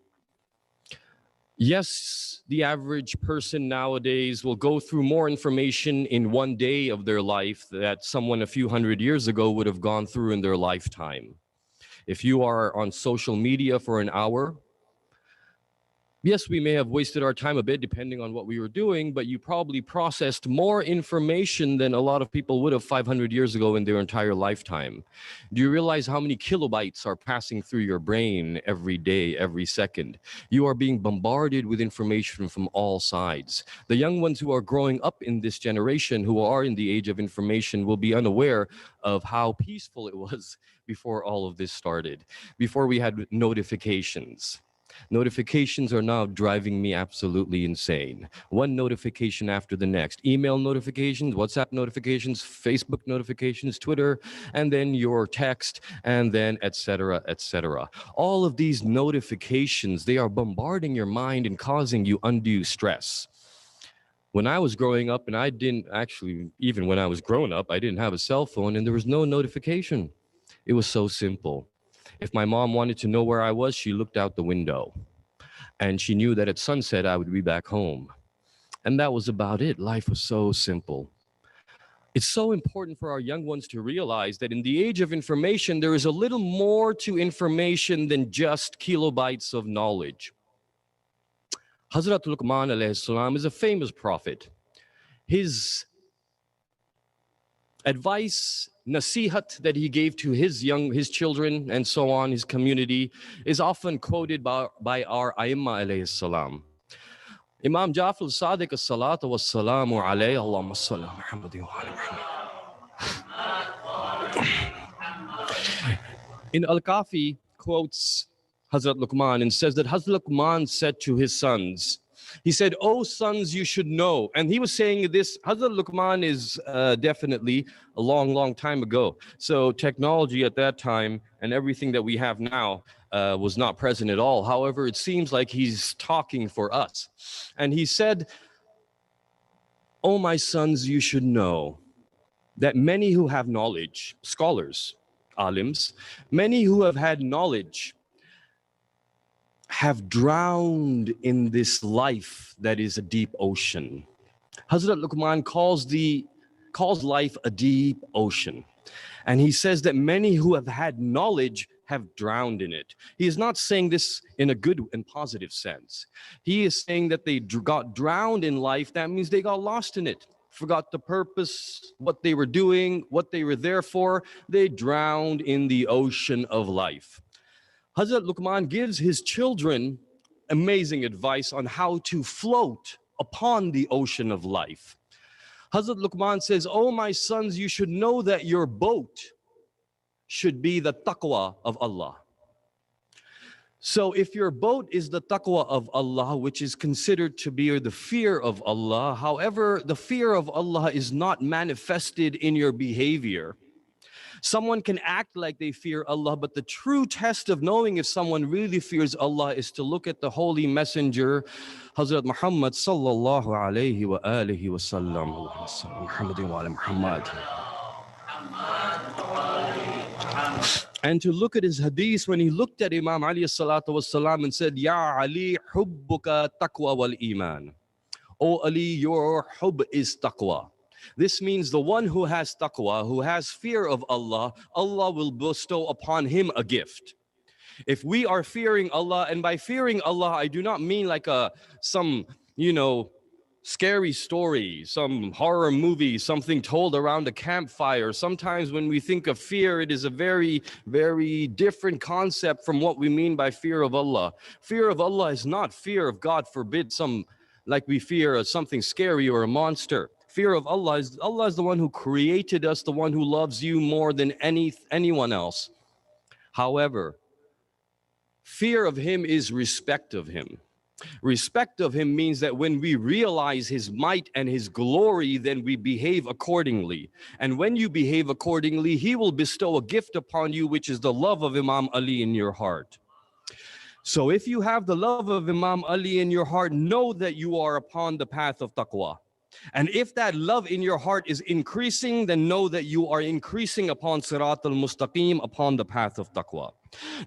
Yes, the average person nowadays will go through more information in one day of their life that someone a few hundred years ago would have gone through in their lifetime. If you are on social media for an hour, yes, we may have wasted our time a bit depending on what we were doing, but you probably processed more information than a lot of people would have 500 years ago in their entire lifetime. Do you realize how many kilobytes are passing through your brain every day, every second? You are being bombarded with information from all sides. The young ones who are growing up in this generation, who are in the age of information, will be unaware of how peaceful it was before all of this started, before we had notifications. Notifications are now driving me absolutely insane. One notification after the next. Email notifications, WhatsApp notifications, Facebook notifications, Twitter, and then your text, and then etc., etc. All of these notifications, they are bombarding your mind and causing you undue stress. When I was growing up, and I didn't actually, even when I was growing up, I didn't have a cell phone and there was no notification. It was so simple. If my mom wanted to know where I was, she looked out the window and she knew that at sunset I would be back home. And that was about it. Life was so simple. It's so important for our young ones to realize that in the age of information, there is a little more to information than just kilobytes of knowledge. Hazrat Luqman alayhi salam is a famous prophet. His advice, nasihat that he gave to his children and so on, his community, is often quoted by our Aimma alayhi salam. Imam Jafar al-Sadiq as-salatu was-salamu alayhi, Allahumma salli ala Muhammadin wa ala Muhammad. In Al-Kafi quotes Hazrat Luqman and says that Hazrat Luqman said to his sons, He said, "Oh sons, you should know." And he was saying this, Hazrat Luqman is definitely a long, long time ago. So technology at that time and everything that we have now was not present at all. However, it seems like he's talking for us. And he said, "Oh my sons, you should know that many who have knowledge, scholars, alims, many who have had knowledge have drowned in this life that is a deep ocean." Hazrat Luqman calls life a deep ocean. And he says that many who have had knowledge have drowned in it. He is not saying this in a good and positive sense. He is saying that they got drowned in life. That means they got lost in it, forgot the purpose, what they were doing, what they were there for. They drowned in the ocean of life. Hazrat Luqman gives his children amazing advice on how to float upon the ocean of life. Hazrat Luqman says, "Oh my sons, you should know that your boat should be the taqwa of Allah." So if your boat is the taqwa of Allah, which is considered to be the fear of Allah, however, the fear of Allah is not manifested in your behavior. Someone can act like they fear Allah, but the true test of knowing if someone really fears Allah is to look at the holy messenger, Hazrat Muhammad sallallahu alayhi wa alihi wa sallam. Muhammadin wa ala Muhammad. And to look at his hadith when he looked at Imam Ali salatu wasalam and said, "Ya Ali, hubbuka taqwa wal iman." "O Ali, your hub is taqwa." This means the one who has taqwa, who has fear of Allah, Allah will bestow upon him a gift. If we are fearing Allah, and by fearing Allah, I do not mean like some, scary story, some horror movie, something told around a campfire. Sometimes when we think of fear, it is a very, very different concept from what we mean by fear of Allah. Fear of Allah is not fear of, God forbid, like we fear something scary or a monster. Fear of Allah is the one who created us, the one who loves you more than anyone else. However, fear of him is respect of him. Respect of him means that when we realize his might and his glory, then we behave accordingly. And when you behave accordingly, he will bestow a gift upon you, which is the love of Imam Ali in your heart. So if you have the love of Imam Ali in your heart, know that you are upon the path of taqwa. And if that love in your heart is increasing, then know that you are increasing upon Sirat al-Mustaqim, upon the path of taqwa.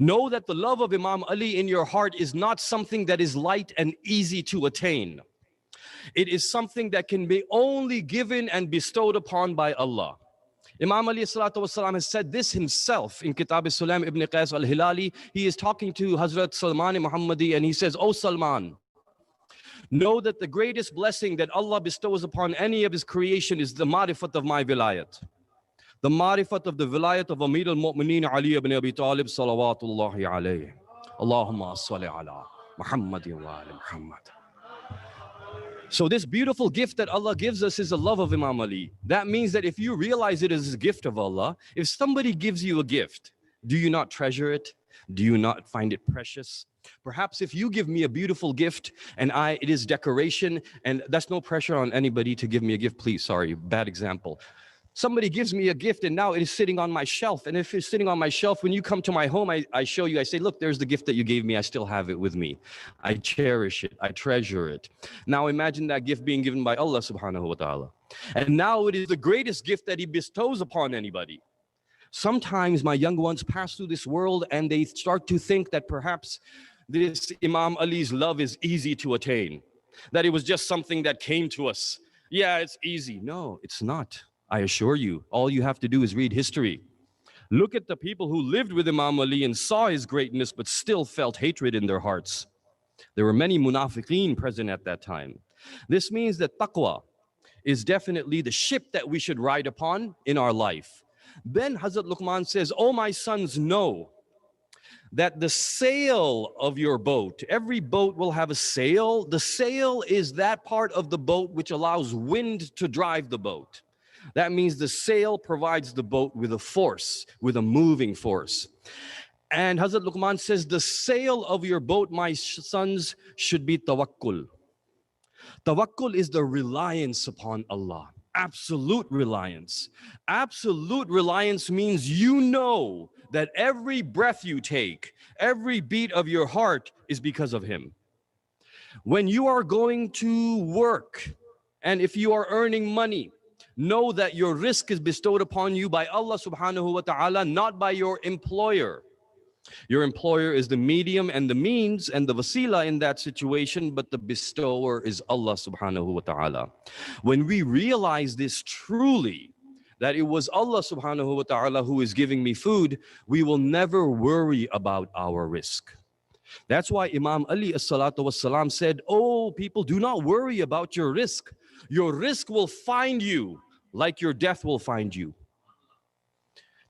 Know that the love of Imam Ali in your heart is not something that is light and easy to attain. It is something that can be only given and bestowed upon by Allah. Imam Ali salatu wasalam has said this himself in Kitab al-Sulaim ibn Qais al-Hilali. He is talking to Hazrat Salman Muhammadi and he says, "O Salman, know that the greatest blessing that Allah bestows upon any of his creation is the marifat of my vilayat. The marifat of the vilayat of Amir al-Mu'mineen Ali ibn Abi Talib salawatullahi alayhi. Allahumma salli ala Muhammadin wa ala Muhammad." So this beautiful gift that Allah gives us is the love of Imam Ali. That means that if you realize it is a gift of Allah, if somebody gives you a gift, do you not treasure it? Do you not find it precious? Perhaps if you give me a beautiful gift and it is decoration, and that's no pressure on anybody to give me a gift, please, sorry, bad example. Somebody gives me a gift and now it is sitting on my shelf. And if it's sitting on my shelf, when you come to my home, I show you, I say, "Look, there's the gift that you gave me. I still have it with me. I cherish it. I treasure it." Now imagine that gift being given by Allah subhanahu wa ta'ala. And now it is the greatest gift that he bestows upon anybody. Sometimes my young ones pass through this world and they start to think that perhaps this Imam Ali's love is easy to attain, that it was just something that came to us. Yeah, it's easy. No, it's not. I assure you, all you have to do is read history. Look at the people who lived with Imam Ali and saw his greatness, but still felt hatred in their hearts. There were many munafiqeen present at that time. This means that taqwa is definitely the ship that we should ride upon in our life. Then Hazrat Luqman says, "Oh my sons, know that the sail of your boat," every boat will have a sail. The sail is that part of the boat which allows wind to drive the boat. That means the sail provides the boat with a force, with a moving force. And Hazrat Luqman says, the sail of your boat, my sons, should be tawakkul. Tawakkul is the reliance upon Allah. Absolute reliance. Absolute reliance means you know that every breath you take, every beat of your heart is because of Him. When you are going to work, and if you are earning money, know that your risk is bestowed upon you by Allah subhanahu wa ta'ala, not by your employer. Your employer is the medium and the means and the wasila in that situation, but the bestower is Allah subhanahu wa ta'ala. When we realize this truly, that it was Allah subhanahu wa ta'ala who is giving me food, we will never worry about our risk. That's why Imam Ali as-salatu was-salam said, oh people, do not worry about your risk. Your risk will find you like your death will find you.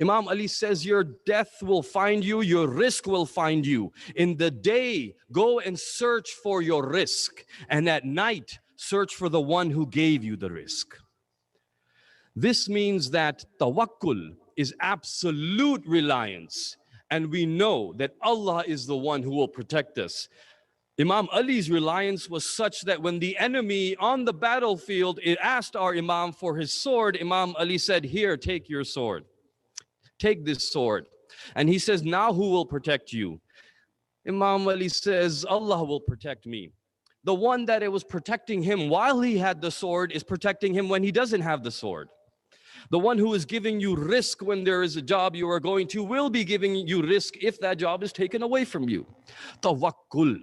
Imam Ali says your death will find you, your risk will find you. In the day, go and search for your risk, and at night, search for the one who gave you the risk. This means that tawakkul is absolute reliance, and we know that Allah is the one who will protect us. Imam Ali's reliance was such that when the enemy on the battlefield asked our Imam for his sword, Imam Ali said, here, take your sword. Take this sword. And he says, now who will protect you? Imam Ali says, Allah will protect me. The one that it was protecting him while he had the sword is protecting him when he doesn't have the sword. The one who is giving you risk when there is a job you are going to will be giving you risk if that job is taken away from you. Tawakkul.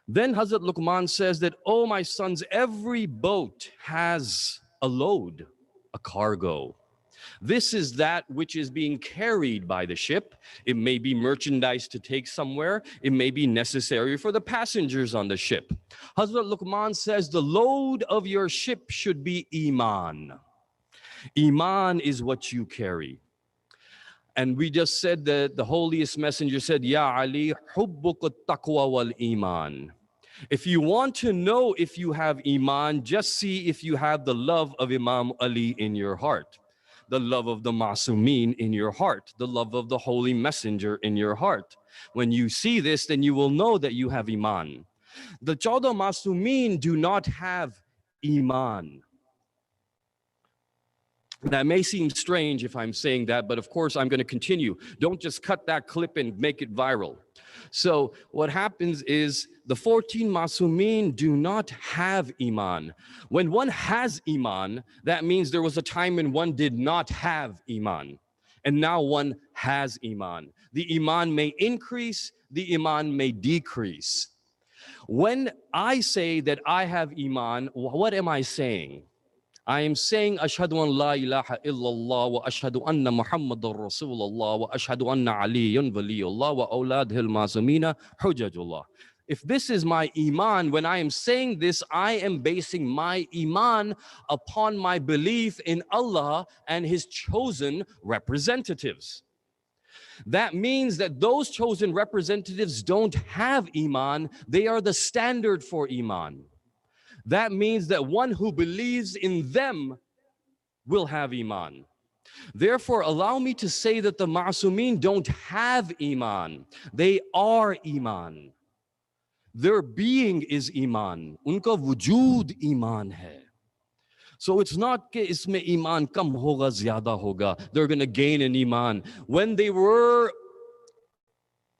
Then Hazrat Luqman says that, oh my sons, every boat has a load, a cargo. This is that which is being carried by the ship. It may be merchandise to take somewhere. It may be necessary for the passengers on the ship. Hazrat Luqman says the load of your ship should be Iman. Iman is what you carry. And we just said that the holiest messenger said, Ya Ali, hubbuka taqwa wal iman. If you want to know if you have Iman, just see if you have the love of Imam Ali in your heart, the love of the Masumeen in your heart, the love of the Holy Messenger in your heart. When you see this, then you will know that you have Iman. The 14 Masumeen do not have Iman. That may seem strange if I'm saying that, but of course I'm going to continue. Don't just cut that clip and make it viral. So what happens is the 14 Masumeen do not have Iman. When one has Iman, that means there was a time when one did not have Iman. And now one has Iman. The Iman may increase, the Iman may decrease. When I say that I have Iman, what am I saying? I am saying, Ashhadu an la ilaha illallah wa ashhadu anna Muhammadur Rasulullah wa ashhadu anna Aliyyun waliyullah wa awladhil mazumina hujjatullah. If this is my Iman, when I am saying this, I am basing my Iman upon my belief in Allah and His chosen representatives. That means that those chosen representatives don't have Iman, they are the standard for Iman. That means that one who believes in them will have Iman. Therefore, allow me to say that the Ma'asumeen don't have Iman. They are Iman. Their being is Iman. Unka wujood Iman hai. So it's not that isme Iman kam hoga, zyada hoga. They're going to gain an Iman. When they were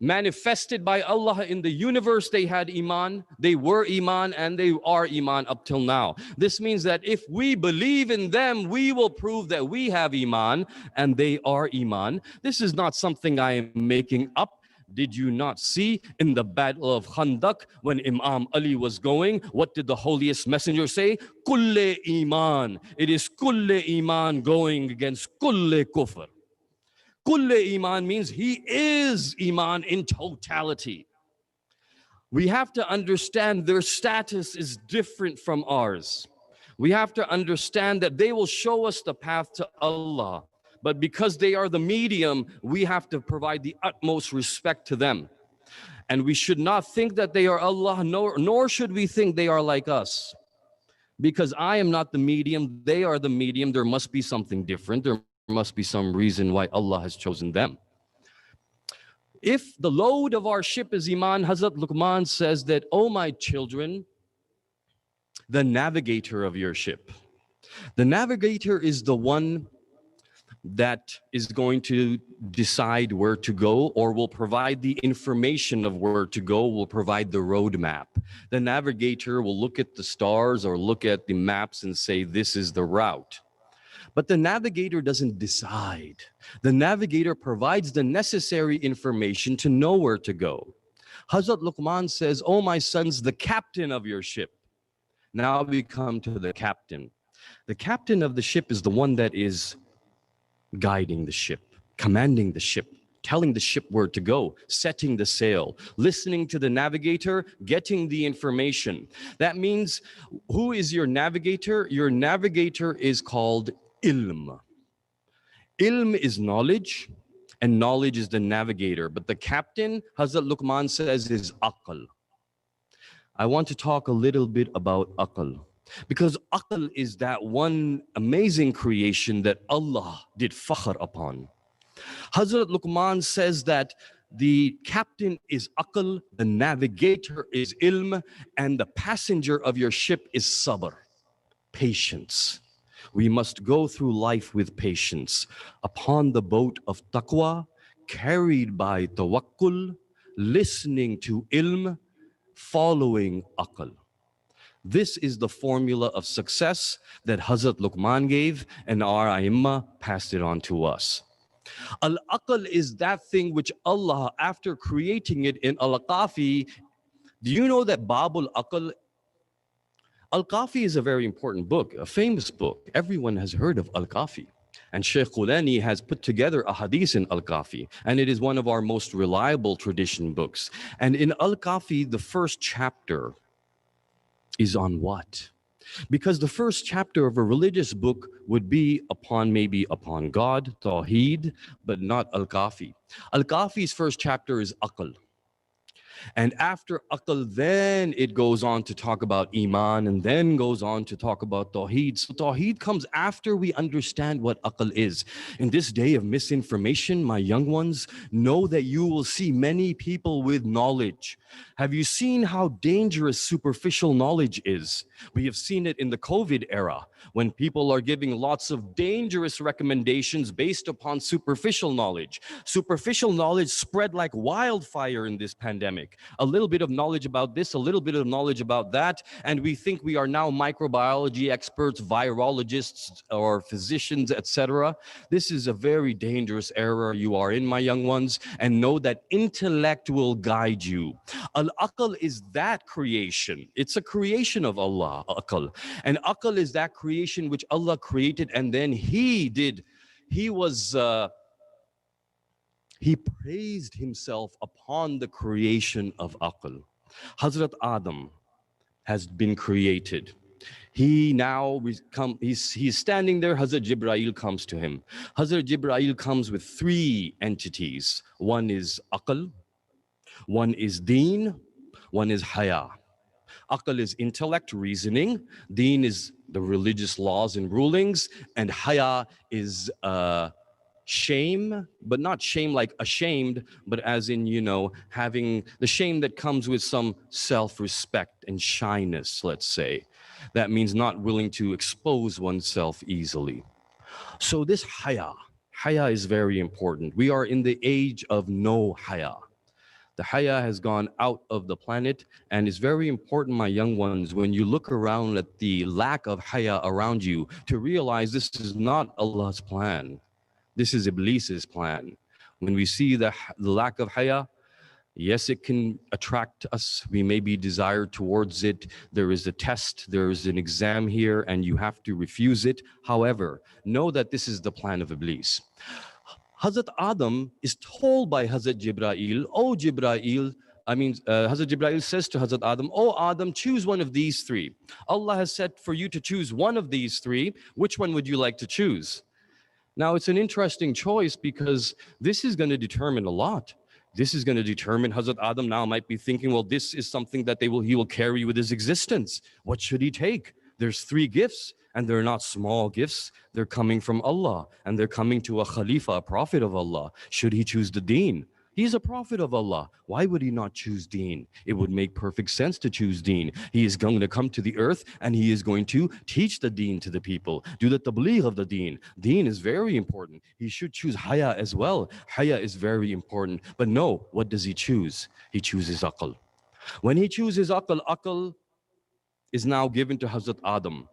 manifested by Allah in the universe, they had Iman, they were Iman, and they are Iman up till now. This means that if we believe in them, we will prove that we have Iman and they are Iman. This is not something I am making up. Did you not see in the battle of Khandaq when Imam Ali was going, what did the holiest messenger say? Kulle Iman. It is Kulle Iman going against Kulle Kufr. Kulle Iman means he is Iman in totality. We have to understand their status is different from ours. We have to understand that they will show us the path to Allah. But because they are the medium, we have to provide the utmost respect to them. And we should not think that they are Allah, nor should we think they are like us. Because I am not the medium, they are the medium, there must be something different. There must be some reason why Allah has chosen them. If the load of our ship is Iman, Hazrat Luqman says that, "Oh my children, the navigator of your ship." The navigator is the one that is going to decide where to go, or will provide the information of where to go, will provide the roadmap. The navigator will look at the stars or look at the maps and say, this is the route. But the navigator doesn't decide. The navigator provides the necessary information to know where to go. Hazrat Luqman says, "Oh my sons, the captain of your ship." Now we come to the captain. The captain of the ship is the one that is guiding the ship, commanding the ship, telling the ship where to go, setting the sail, listening to the navigator, getting the information. That means, who is your navigator? Your navigator is called ilm. Ilm is knowledge, and knowledge is the navigator. But the captain, Hazrat Luqman says, is Aqeel. I want to talk a little bit about Aqeel, because Aqeel is that one amazing creation that Allah did fakhr upon. Hazrat Luqman says that the captain is Aqeel, the navigator is ilm, and the passenger of your ship is sabr, patience. We must go through life with patience, upon the boat of taqwa, carried by tawakkul, listening to ilm, following Aqeel. This is the formula of success that Hazrat Luqman gave, and our Aimma passed it on to us. Al-Aql is that thing which Allah, after creating it in Al-Kafi, do you know that Babul Aql? Al-Kafi is a very important book, a famous book. Everyone has heard of Al-Kafi. And Shaykh Qulani has put together a hadith in Al-Kafi, and it is one of our most reliable tradition books. And in Al-Kafi, the first chapter is on what? Because the first chapter of a religious book would be maybe upon God, Tawheed, but not Al-Kafi. Al-Kafi's first chapter is Aql. And after Aql, then it goes on to talk about Iman, and then goes on to talk about Tawheed. So Tawheed comes after we understand what Aql is. In this day of misinformation, my young ones, know that you will see many people with knowledge. Have you seen how dangerous superficial knowledge is? We have seen it in the COVID era, when people are giving lots of dangerous recommendations based upon superficial knowledge. Superficial knowledge spread like wildfire in this pandemic. A little bit of knowledge about this, a little bit of knowledge about that, and we think we are now microbiology experts, virologists, or physicians, etc. This is a very dangerous era you are in, my young ones, and know that intellect will guide you. Al-Aql is that creation. It's a creation of Allah, Aql. And Aql is that creation which Allah created, and then He praised Himself upon the creation of Aql. Hazrat Adam has been created. He's standing there, Hazrat Jibreel comes to him. Hazrat Jibreel comes with three entities. One is Aql, one is Deen, one is Haya. Aql is intellect, reasoning. Deen is the religious laws and rulings. And Haya is shame, but not shame like ashamed, but as in, having the shame that comes with some self-respect and shyness, let's say. That means not willing to expose oneself easily. So this Haya is very important. We are in the age of no Haya. The Haya has gone out of the planet, and it's very important, my young ones, when you look around at the lack of Haya around you, to realize this is not Allah's plan. This is Iblis's plan. When we see the lack of Haya, yes, it can attract us. We may be desired towards it. There is a test, there is an exam here, and you have to refuse it. However, know that this is the plan of Iblis. Hazrat Adam is told by Hazrat Jibreel, oh Jibreel, Hazrat Jibreel says to Hazrat Adam, oh Adam, choose one of these three. Allah has said for you to choose one of these three. Which one would you like to choose? Now, it's an interesting choice, because this is going to determine a lot. This is going to determine, Hazrat Adam now might be thinking, well, this is something that he will carry with his existence. What should he take? There's three gifts, and they're not small gifts. They're coming from Allah, and they're coming to a Khalifa, a prophet of Allah. Should he choose the Deen? He's a prophet of Allah. Why would he not choose deen? It would make perfect sense to choose deen. He is going to come to the earth and he is going to teach the deen to the people, do the tabligh of the deen. Deen is very important. He should choose haya as well. Haya is very important. But no, what does he choose? He chooses aql. When he chooses aql, aql is now given to Hazrat Adam.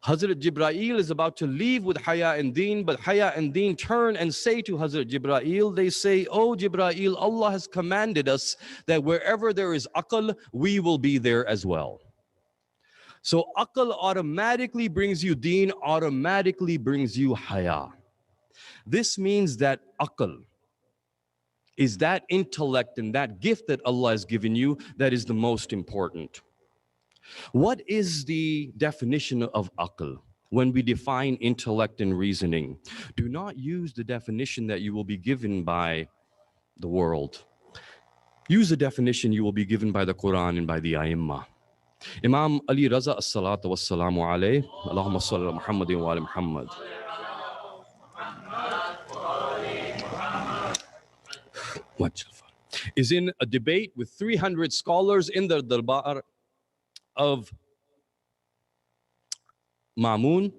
Hazrat Jibreel is about to leave with haya and deen, but haya and deen turn and say to Hazrat Jibreel, they say, oh Jibreel, Allah has commanded us that wherever there is aql, we will be there as well. So aql automatically brings you deen, automatically brings you haya. This means that aql is that intellect and that gift that Allah has given you that is the most important. What is the definition of aql? When we define intellect and reasoning, do not use the definition that you will be given by the world. Use the definition you will be given by the Quran and by the A'immah. Imam Ali Raza as-salatu was-salamu alayhi, Allahumma salli ala Muhammadin wa ala Muhammad. Is in a debate with 300 scholars in the darbar of Ma'mun,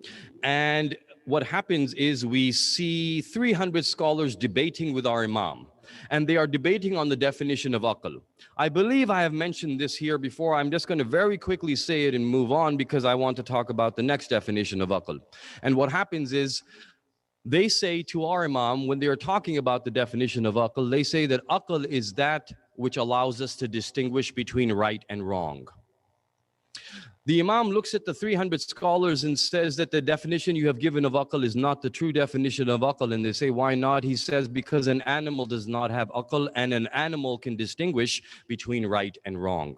and what happens is we see 300 scholars debating with our Imam, and they are debating on the definition of aql. I believe I have mentioned this here before. I'm just going to very quickly say it and move on because I want to talk about the next definition of aql. And what happens is they say to our Imam, when they are talking about the definition of aql, they say that aql is that which allows us to distinguish between right and wrong. The Imam looks at the 300 scholars and says that the definition you have given of aql is not the true definition of aql. And they say, why not? He says, because an animal does not have aql, and an animal can distinguish between right and wrong.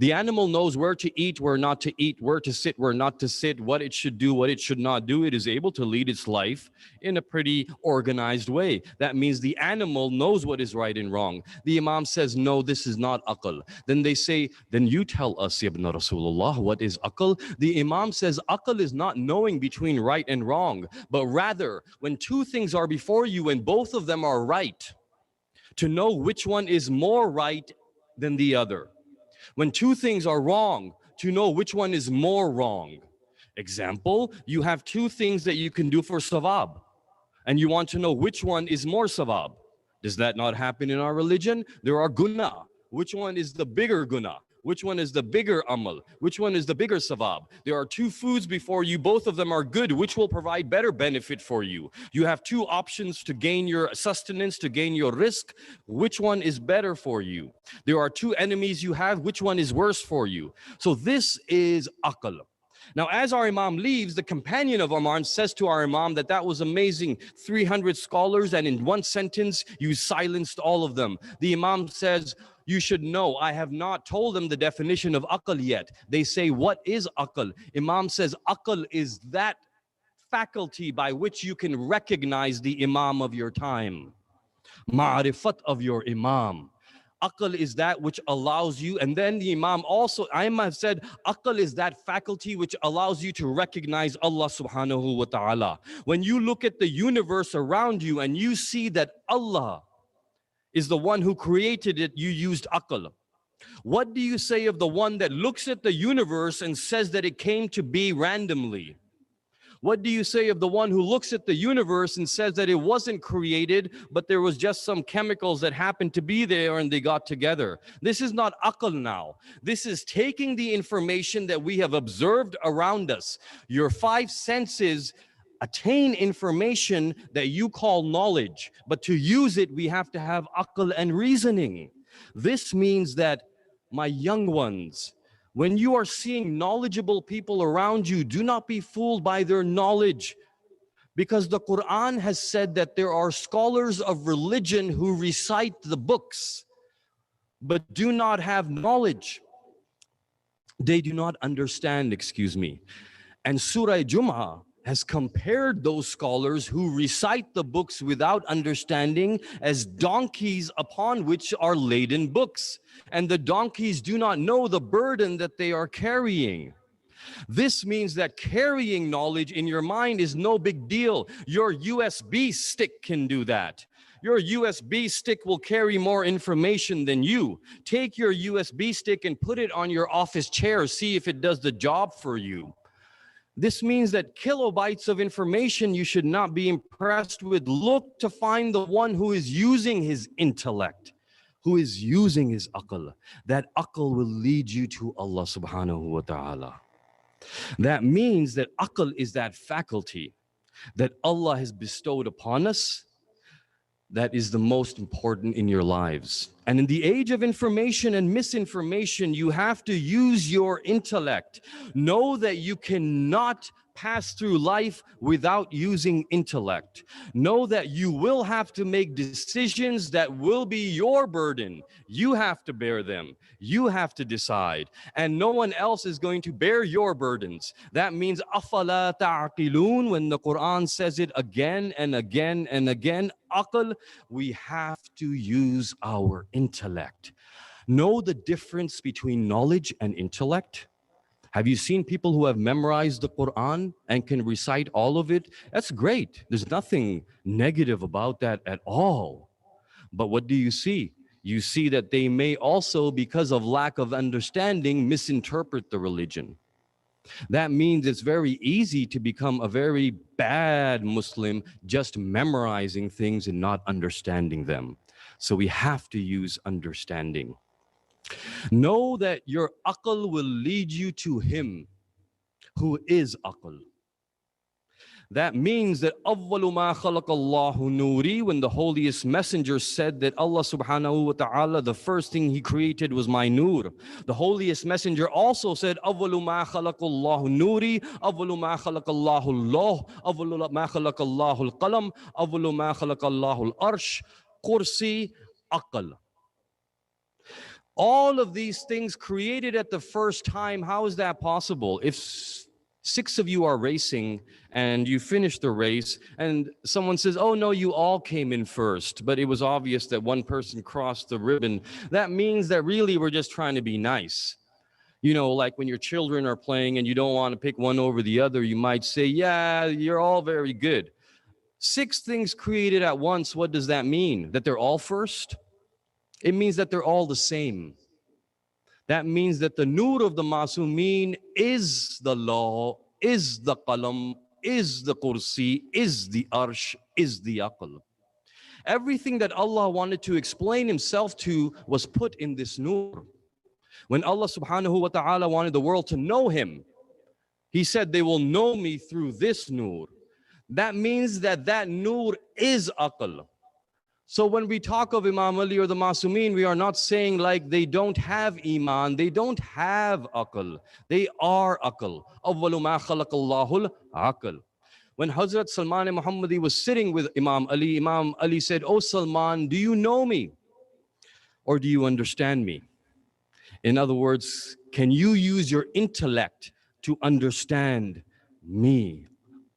The animal knows where to eat, where not to eat, where to sit, where not to sit, what it should do, what it should not do. It is able to lead its life in a pretty organized way. That means the animal knows what is right and wrong. The Imam says, no, this is not aql. Then they say, then you tell us, Ibn Rasulullah, what is aql? The Imam says, aql is not knowing between right and wrong, but rather when two things are before you and both of them are right, to know which one is more right than the other. When two things are wrong, to know which one is more wrong. Example, you have two things that you can do for sawab, and you want to know which one is more sawab. Does that not happen in our religion? There are gunnah. Which one is the bigger gunnah? Which one is the bigger amal? Which one is the bigger sawab? There are two foods before you. Both of them are good. Which will provide better benefit for you? You have two options to gain your sustenance, to gain your rizq. Which one is better for you? There are two enemies you have. Which one is worse for you? So this is aql. Now, as our Imam leaves, the companion of Umar says to our Imam that that was amazing. 300 scholars, and in one sentence, you silenced all of them. The Imam says, you should know, I have not told them the definition of aql yet. They say, what is aql? Imam says, aql is that faculty by which you can recognize the Imam of your time. Ma'rifat of your Imam. Aql is that which allows you, and then the Imam also, Aimma have said, aql is that faculty which allows you to recognize Allah subhanahu wa ta'ala. When you look at the universe around you and you see that Allah is the one who created it, you used aql. What do you say of the one that looks at the universe and says that it came to be randomly? What do you say of the one who looks at the universe and says that it wasn't created, but there was just some chemicals that happened to be there and they got together? This is not aql now. This is taking the information that we have observed around us. Your five senses attain information that you call knowledge, but to use it, we have to have aql and reasoning. This means that, my young ones, when you are seeing knowledgeable people around you, do not be fooled by their knowledge, because the Quran has said that there are scholars of religion who recite the books, but do not have knowledge. They do not understand, And Surah Jum'ah has compared those scholars who recite the books without understanding as donkeys upon which are laden books. And the donkeys do not know the burden that they are carrying. This means that carrying knowledge in your mind is no big deal. Your USB stick can do that. Your USB stick will carry more information than you. Take your USB stick and put it on your office chair. See if it does the job for you. This means that kilobytes of information you should not be impressed with. Look to find the one who is using his intellect, who is using his aql. That aql will lead you to Allah subhanahu wa ta'ala. That means that aql is that faculty that Allah has bestowed upon us that is the most important in your lives. And in the age of information and misinformation, you have to use your intellect. Know that you cannot pass through life without using intellect. Know that you will have to make decisions that will be your burden. You have to bear them. You have to decide. And no one else is going to bear your burdens. That means afala ta'aqilun. When the Quran says it again and again and again, aql, we have to use our intellect. Know the difference between knowledge and intellect. Have you seen people who have memorized the Quran and can recite all of it? That's great. There's nothing negative about that at all. But what do you see? You see that they may also, because of lack of understanding, misinterpret the religion. That means it's very easy to become a very bad Muslim just memorizing things and not understanding them. So we have to use understanding. Know that your aql will lead you to him who is aql. That means that awwalu ma khalaqallahu nuri, when the holiest messenger said that Allah subhanahu wa ta'ala, the first thing he created was my nur. The holiest messenger also said awwalu ma khalaqallahu nuri, awwalu ma khalaqallahu Allah, awwalu ma khalaqallahu al-qalam, awwalu ma khalaqallahu al-arsh, kursi, aql. All of these things created at the first time. How is that possible? If 6 of you are racing and you finish the race and someone says, oh no, you all came in first, but it was obvious that one person crossed the ribbon, that means that really we're just trying to be nice. You know, like when your children are playing and you don't want to pick one over the other, you might say, yeah, you're all very good. 6 things created at once, what does that mean? That they're all first? It means that they're all the same. That means that the nur of the Masumeen is the law, is the qalam, is the kursi, is the arsh, is the aql. Everything that Allah wanted to explain himself to was put in this nur. When Allah subhanahu wa ta'ala wanted the world to know him, he said they will know me through this nur. That means that that nur is aql. So when we talk of Imam Ali or the Masumeen, we are not saying like they don't have iman, they don't have aql. They are aql. Awwalu ma khalaqallahu al-aql. When Hazrat Salman Muhammadi was sitting with Imam Ali said, "Oh Salman, do you know me? Or do you understand me?" In other words, can you use your intellect to understand me,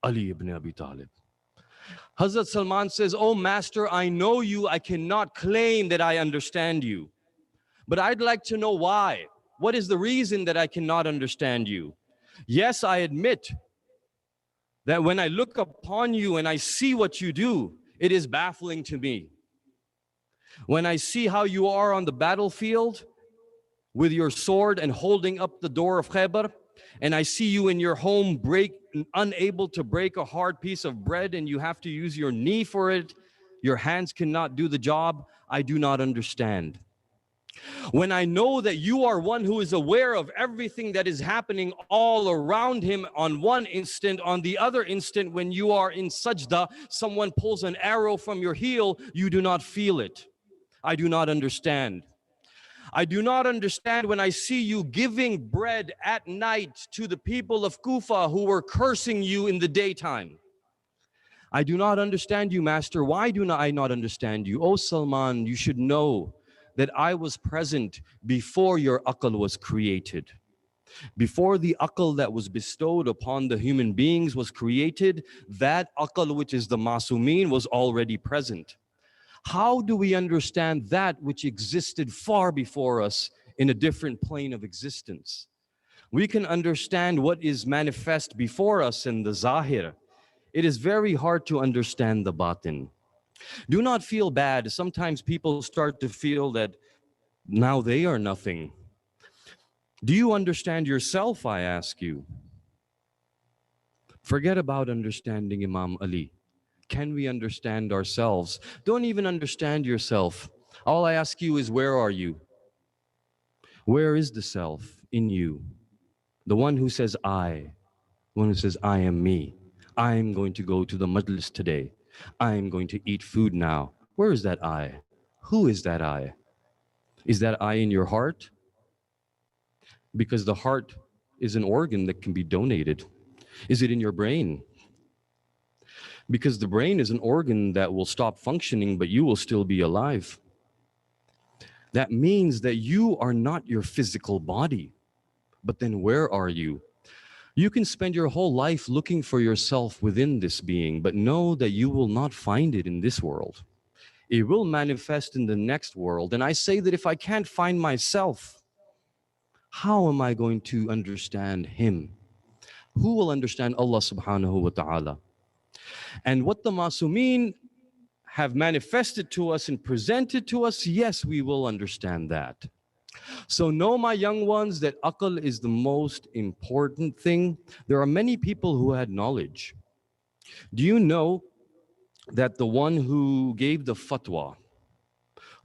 Ali ibn Abi Talib? Hazrat Salman says, oh master, I know you. I cannot claim that I understand you. But I'd like to know why. What is the reason that I cannot understand you? Yes, I admit that when I look upon you and I see what you do, it is baffling to me. When I see how you are on the battlefield with your sword and holding up the door of Khaybar, and I see you in your home unable to break a hard piece of bread and you have to use your knee for it, your hands cannot do the job, I do not understand. When I know that you are one who is aware of everything that is happening all around him on one instant, on the other instant when you are in sajda, someone pulls an arrow from your heel, you do not feel it. I do not understand. I do not understand when I see you giving bread at night to the people of Kufa who were cursing you in the daytime. I do not understand you, Master. Why do I not understand you? Oh, Salman, you should know that I was present before your aql was created. Before the aql that was bestowed upon the human beings was created, that aql, which is the Masumeen, was already present. How do we understand that which existed far before us in a different plane of existence? We can understand what is manifest before us in the zahir. It is very hard to understand the batin. Do not feel bad. Sometimes people start to feel that now they are nothing. Do you understand yourself, I ask you? Forget about understanding Imam Ali. Can we understand ourselves? Don't even understand yourself. All I ask you is, where are you? Where is the self in you? The one who says I, the one who says I am me. I am going to go to the Majlis today. I am going to eat food now. Where is that I? Who is that I? Is that I in your heart? Because the heart is an organ that can be donated. Is it in your brain? Because the brain is an organ that will stop functioning, but you will still be alive. That means that you are not your physical body. But then where are you? You can spend your whole life looking for yourself within this being, but know that you will not find it in this world. It will manifest in the next world. And I say that if I can't find myself, how am I going to understand Him? Who will understand Allah subhanahu wa ta'ala? And what the Masumin have manifested to us and presented to us, yes, we will understand that. So know, my young ones, that Aqeel is the most important thing. There are many people who had knowledge. Do you know that the one who gave the fatwa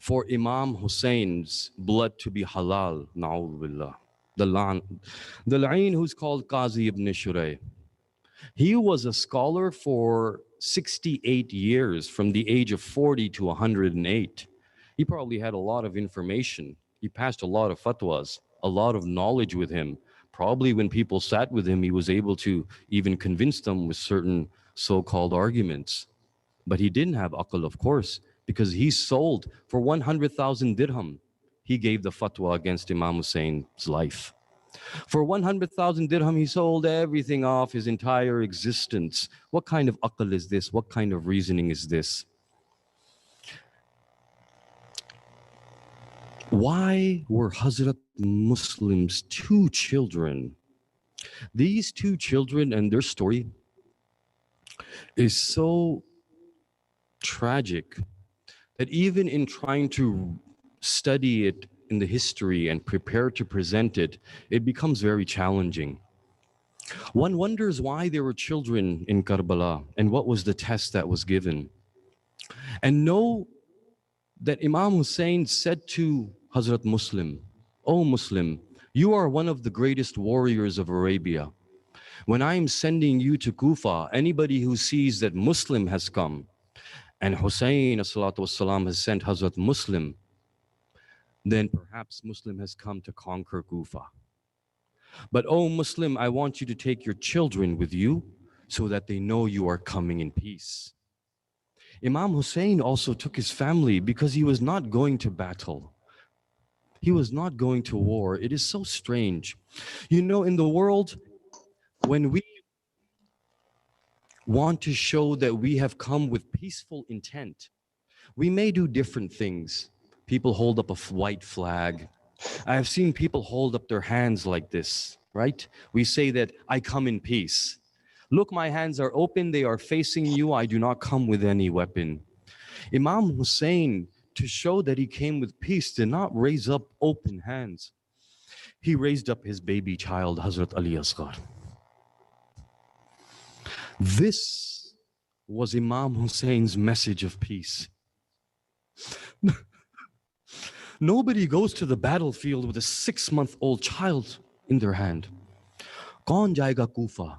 for Imam Hussein's blood to be halal, na'udhu billah, the la'in who's called Qazi ibn Shuray, he was a scholar for 68 years, from the age of 40 to 108. He probably had a lot of information. He passed a lot of fatwas, a lot of knowledge with him. Probably when people sat with him, he was able to even convince them with certain so-called arguments. But he didn't have aql, of course, because he sold for 100,000 dirham. He gave the fatwa against Imam Hussein's life. For 100,000 dirham, he sold everything off, his entire existence. What kind of aql is this? What kind of reasoning is this? Why were Hazrat Muslims two children? These two children and their story is so tragic that even in trying to study it in the history and prepare to present it, it becomes very challenging. One wonders why there were children in Karbala and what was the test that was given. And know that Imam Hussein said to Hazrat Muslim, "O Muslim, you are one of the greatest warriors of Arabia. When I am sending you to Kufa, anybody who sees that Muslim has come, and Hussein والسلام, has sent Hazrat Muslim, then perhaps Muslim has come to conquer Kufa. But O Muslim, I want you to take your children with you so that they know you are coming in peace." Imam Hussein also took his family because he was not going to battle. He was not going to war. It is so strange. You know, in the world, when we want to show that we have come with peaceful intent, we may do different things. People hold up a white flag. I have seen people hold up their hands like this, right? We say that I come in peace. Look, my hands are open, they are facing you, I do not come with any weapon. Imam Hussein, to show that he came with peace, did not raise up open hands. He raised up his baby child, Hazrat Ali Asghar. This was Imam Hussein's message of peace. Nobody goes to the battlefield with a 6-month-old child in their hand. Kaun jayega Kufa?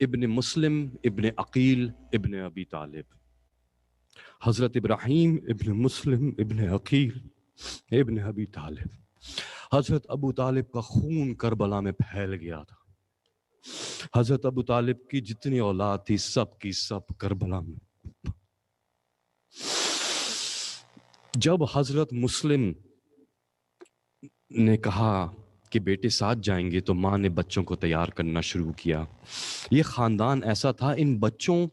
ابن مسلم ابن عقیل ابن ابی طالب. حضرت ابراہیم ابن مسلم ابن عقیل ابن ابی طالب. حضرت ابو طالب کا خون کربلا میں پھیل گیا تھا. حضرت ابو طالب کی جتنی اولاد تھی سب کی سب کربلا میں. جب حضرت مسلم نے کہا کہ بیٹے ساتھ جائیں گے تو ماں نے بچوں کو تیار کرنا شروع کیا. یہ خاندان ایسا تھا, ان بچوں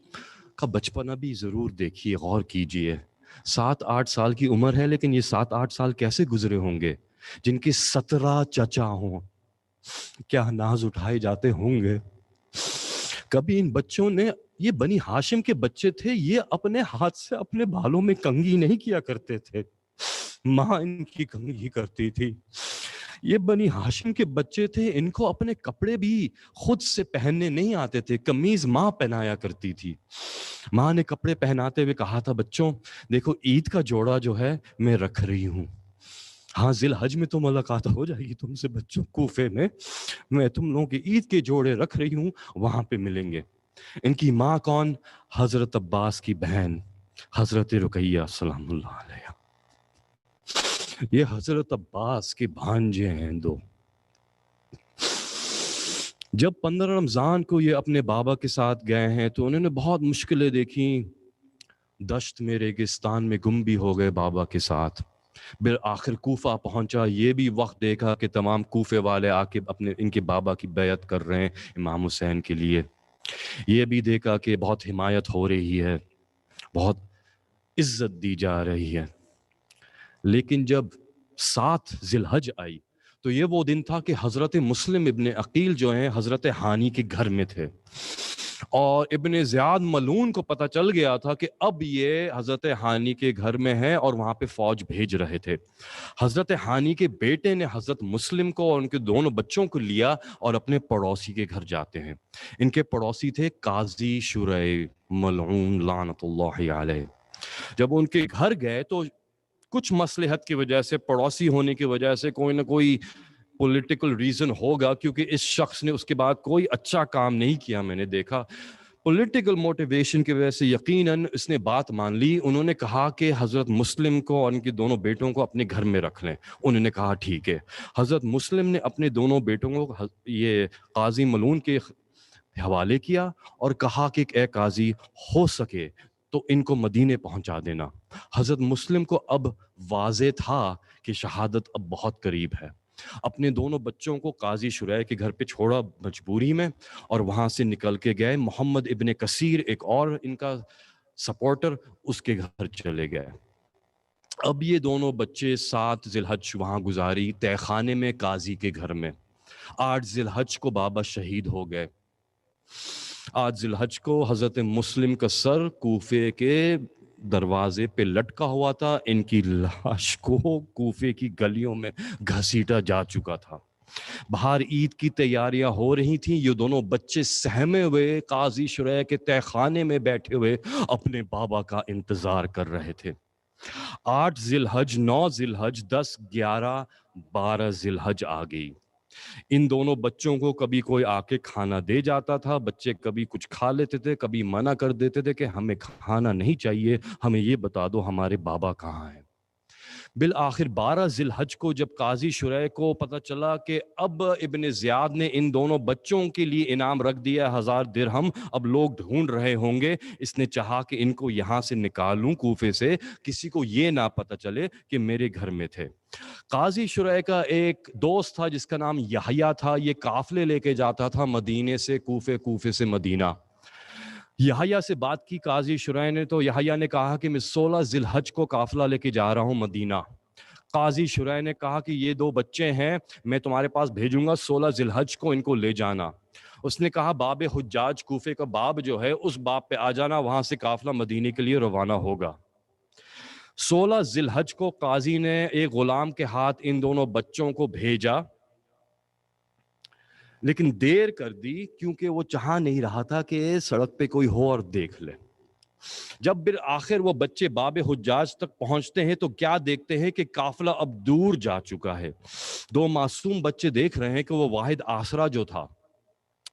کا بچپنا بھی ضرور دیکھیے, غور کیجئے. 7-8 سال کی عمر ہے, لیکن یہ 7-8 سال کیسے گزرے ہوں گے جن کے 17 چچا ہوں. کیا ناز اٹھائے جاتے ہوں گے. کبھی ان بچوں نے, یہ بنی ہاشم کے بچے تھے, یہ اپنے ہاتھ سے اپنے بالوں میں کنگھی نہیں کیا کرتے تھے, ماں ان کی کنگھی کرتی تھی. یہ بنی ہاشم کے بچے تھے, ان کو اپنے کپڑے بھی خود سے پہننے نہیں آتے تھے, قمیض ماں پہنایا کرتی تھی. ماں نے کپڑے پہناتے ہوئے کہا تھا, بچوں دیکھو عید کا جوڑا جو ہے میں رکھ رہی ہوں, ہاں ذی الحج میں تو ملاقات ہو جائے گی تم سے بچوں, کوفے میں تم لوگوں کے عید کے جوڑے رکھ رہی ہوں, وہاں پہ ملیں گے. ان کی ماں کون؟ حضرت عباس کی بہن حضرت رقیہ سلام اللہ علیہ. یہ حضرت عباس کے بھانجے ہیں 2. جب 15 رمضان کو یہ اپنے بابا کے ساتھ گئے ہیں تو انہوں نے بہت مشکلیں دیکھیں. دشت میں ریگستان میں گم بھی ہو گئے بابا کے ساتھ. بالآخر کوفہ پہنچا, یہ بھی وقت دیکھا کہ تمام کوفے والے آ کے ان کے بابا کی بیعت کر رہے ہیں امام حسین کے لیے. یہ بھی دیکھا کہ بہت حمایت ہو رہی ہے, بہت عزت دی جا رہی ہے. لیکن جب 7 ذی الحج آئی تو یہ وہ دن تھا کہ حضرت مسلم ابن عقیل جو ہیں حضرت ہانی کے گھر میں تھے, اور ابن زیاد ملعون کو پتہ چل گیا تھا کہ اب یہ حضرت ہانی کے گھر میں ہے اور وہاں پہ فوج بھیج رہے تھے. حضرت ہانی کے بیٹے نے حضرت مسلم کو اور ان کے دونوں بچوں کو لیا اور اپنے پڑوسی کے گھر جاتے ہیں. ان کے پڑوسی تھے قاضی شریع ملعون لعنت اللہ علیہ. جب ان کے گھر گئے تو کچھ مصلحت کی وجہ سے, پڑوسی ہونے کی وجہ سے, کوئی نہ کوئی پولیٹیکل ریزن ہوگا, کیونکہ اس شخص نے اس کے بعد کوئی اچھا کام نہیں کیا, میں نے دیکھا. پولیٹیکل موٹیویشن کی وجہ سے یقیناً اس نے بات مان لی. انہوں نے کہا کہ حضرت مسلم کو اور ان کے دونوں بیٹوں کو اپنے گھر میں رکھ لیں. انہوں نے کہا ٹھیک ہے. حضرت مسلم نے اپنے دونوں بیٹوں کو یہ قاضی ملعون کے حوالے کیا اور کہا کہ اے قاضی, ہو سکے تو ان کو مدینے پہنچا دینا. حضرت مسلم کو اب واضح تھا کہ شہادت اب بہت قریب ہے. اپنے دونوں بچوں کو قاضی شریع کے گھر پہ چھوڑا مجبوری میں, اور وہاں سے نکل کے گئے. محمد ابن کثیر ایک اور ان کا سپورٹر, اس کے گھر چلے گئے. اب یہ دونوں بچے 7 ذی الحج وہاں گزاری تہ خانے میں قاضی کے گھر میں. 8 ذی الحج کو بابا شہید ہو گئے. 8 ذی الحج کو حضرت مسلم کا سر کوفے کے دروازے پہ لٹکا ہوا تھا. ان کی لاش کو کوفے کی گلیوں میں گھسیٹا جا چکا تھا. باہر عید کی تیاریاں ہو رہی تھیں. یہ دونوں بچے سہمے ہوئے قاضی شریع کے تہ خانے میں بیٹھے ہوئے اپنے بابا کا انتظار کر رہے تھے. 8 ذی الحج, 9 ذی الحج, 10, 11, 12 ذی الحج آ گئی. ان دونوں بچوں کو کبھی کوئی آ کے کھانا دے جاتا تھا. بچے کبھی کچھ کھا لیتے تھے, کبھی منع کر دیتے تھے کہ ہمیں کھانا نہیں چاہیے, ہمیں یہ بتا دو ہمارے بابا کہاں ہیں. بالآخر 12 ذی الحج کو جب قاضی شریع کو پتہ چلا کہ اب ابن زیاد نے ان دونوں بچوں کے لیے انعام رکھ دیا 1000 درہم, اب لوگ ڈھونڈ رہے ہوں گے, اس نے چاہا کہ ان کو یہاں سے نکالوں کوفے سے, کسی کو یہ نہ پتہ چلے کہ میرے گھر میں تھے. قاضی شریع کا ایک دوست تھا جس کا نام یحییٰ تھا. یہ قافلے لے کے جاتا تھا مدینے سے کوفے, کوفے سے مدینہ. یحییٰ سے بات کی قاضی شریع نے تو یحییٰ نے کہا کہ میں 16 ذی الحج کو قافلہ لے کے جا رہا ہوں مدینہ. قاضی شریع نے کہا کہ یہ 2 بچے ہیں, میں تمہارے پاس بھیجوں گا 16 ذی الحج کو, ان کو لے جانا. اس نے کہا باب حجاج کوفے کا باب جو ہے اس باب پہ آ جانا, وہاں سے قافلہ مدینے کے لیے روانہ ہوگا. 16 ذی الحج کو قاضی نے ایک غلام کے ہاتھ ان دونوں بچوں کو بھیجا, لیکن دیر کر دی کیونکہ وہ چاہ نہیں رہا تھا کہ سڑک پہ کوئی ہو اور دیکھ لے. جب بالآخر وہ بچے باب حجاج تک پہنچتے ہیں تو کیا دیکھتے ہیں کہ قافلہ اب دور جا چکا ہے. 2 معصوم بچے دیکھ رہے ہیں کہ وہ واحد آسرا جو تھا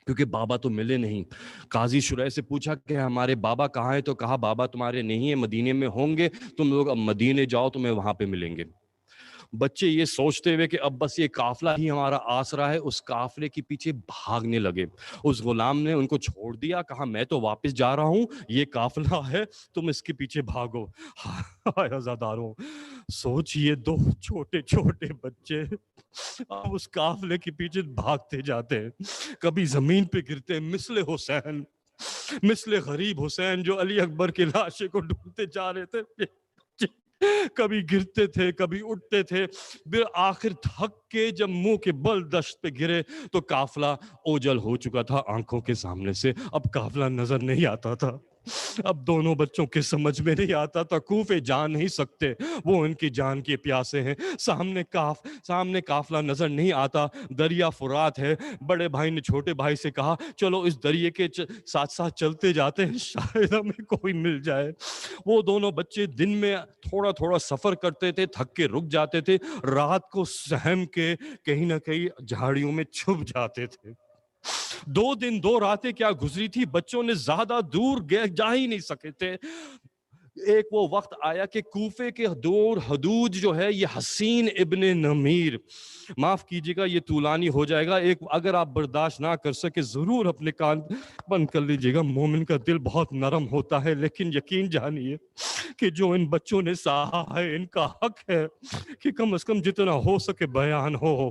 کیونکہ بابا تو ملے نہیں. قاضی شرح سے پوچھا کہ ہمارے بابا کہاں ہیں؟ تو کہا بابا تمہارے نہیں ہیں، مدینے میں ہوں گے، تم لوگ اب مدینے جاؤ، تمہیں وہاں پہ ملیں گے. بچے یہ سوچتے ہوئے کہ اب بس یہ قافلہ ہی ہمارا آسرا ہے، اس قافلے کے پیچھے بھاگنے لگے. اس غلام نے ان کو چھوڑ دیا، کہا میں تو واپس جا رہا ہوں، یہ قافلہ ہے، تم اس کے پیچھے بھاگو. عزاداروں، سوچئے دو چھوٹے چھوٹے بچے اب اس قافلے کے پیچھے بھاگتے جاتے ہیں، کبھی زمین پہ گرتے ہیں مثل حسین، مثل غریب حسین جو علی اکبر کی لاشے کو ڈھونڈتے جا رہے تھے. کبھی گرتے تھے، کبھی اٹھتے تھے، بالآخر تھک کے جب منہ کے بل دشت پہ گرے تو قافلہ اوجل ہو چکا تھا آنکھوں کے سامنے سے. اب قافلہ نظر نہیں آتا تھا. اب دونوں بچوں کے سمجھ میں نہیں آتا تھا، کوفے جا نہیں سکتے، وہ ان کی جان کے پیاسے ہیں. سامنے قافلہ نظر نہیں آتا، دریا فرات ہے. بڑے بھائی نے چھوٹے بھائی سے کہا چلو اس دریا کے ساتھ ساتھ چلتے جاتے ہیں، شاید ہمیں کوئی مل جائے. وہ دونوں بچے دن میں تھوڑا تھوڑا سفر کرتے تھے، تھک کے رک جاتے تھے، رات کو سہم کے کہیں نہ کہیں جھاڑیوں میں چھپ جاتے تھے. 2 دن 2 راتیں کیا گزری تھی، بچوں نے زیادہ دور جا ہی نہیں سکے تھے. ایک وہ وقت آیا کہ کوفے کے دور حدود جو ہے یہ حسین ابن نمیر، معاف کیجیے گا یہ طولانی ہو جائے گا، ایک اگر آپ برداشت نہ کر سکے ضرور اپنے کان بند کر لیجیے گا. مومن کا دل بہت نرم ہوتا ہے، لیکن یقین جانیے کہ جو ان بچوں نے سہا ہے ان کا حق ہے کہ کم از کم جتنا ہو سکے بیان ہو.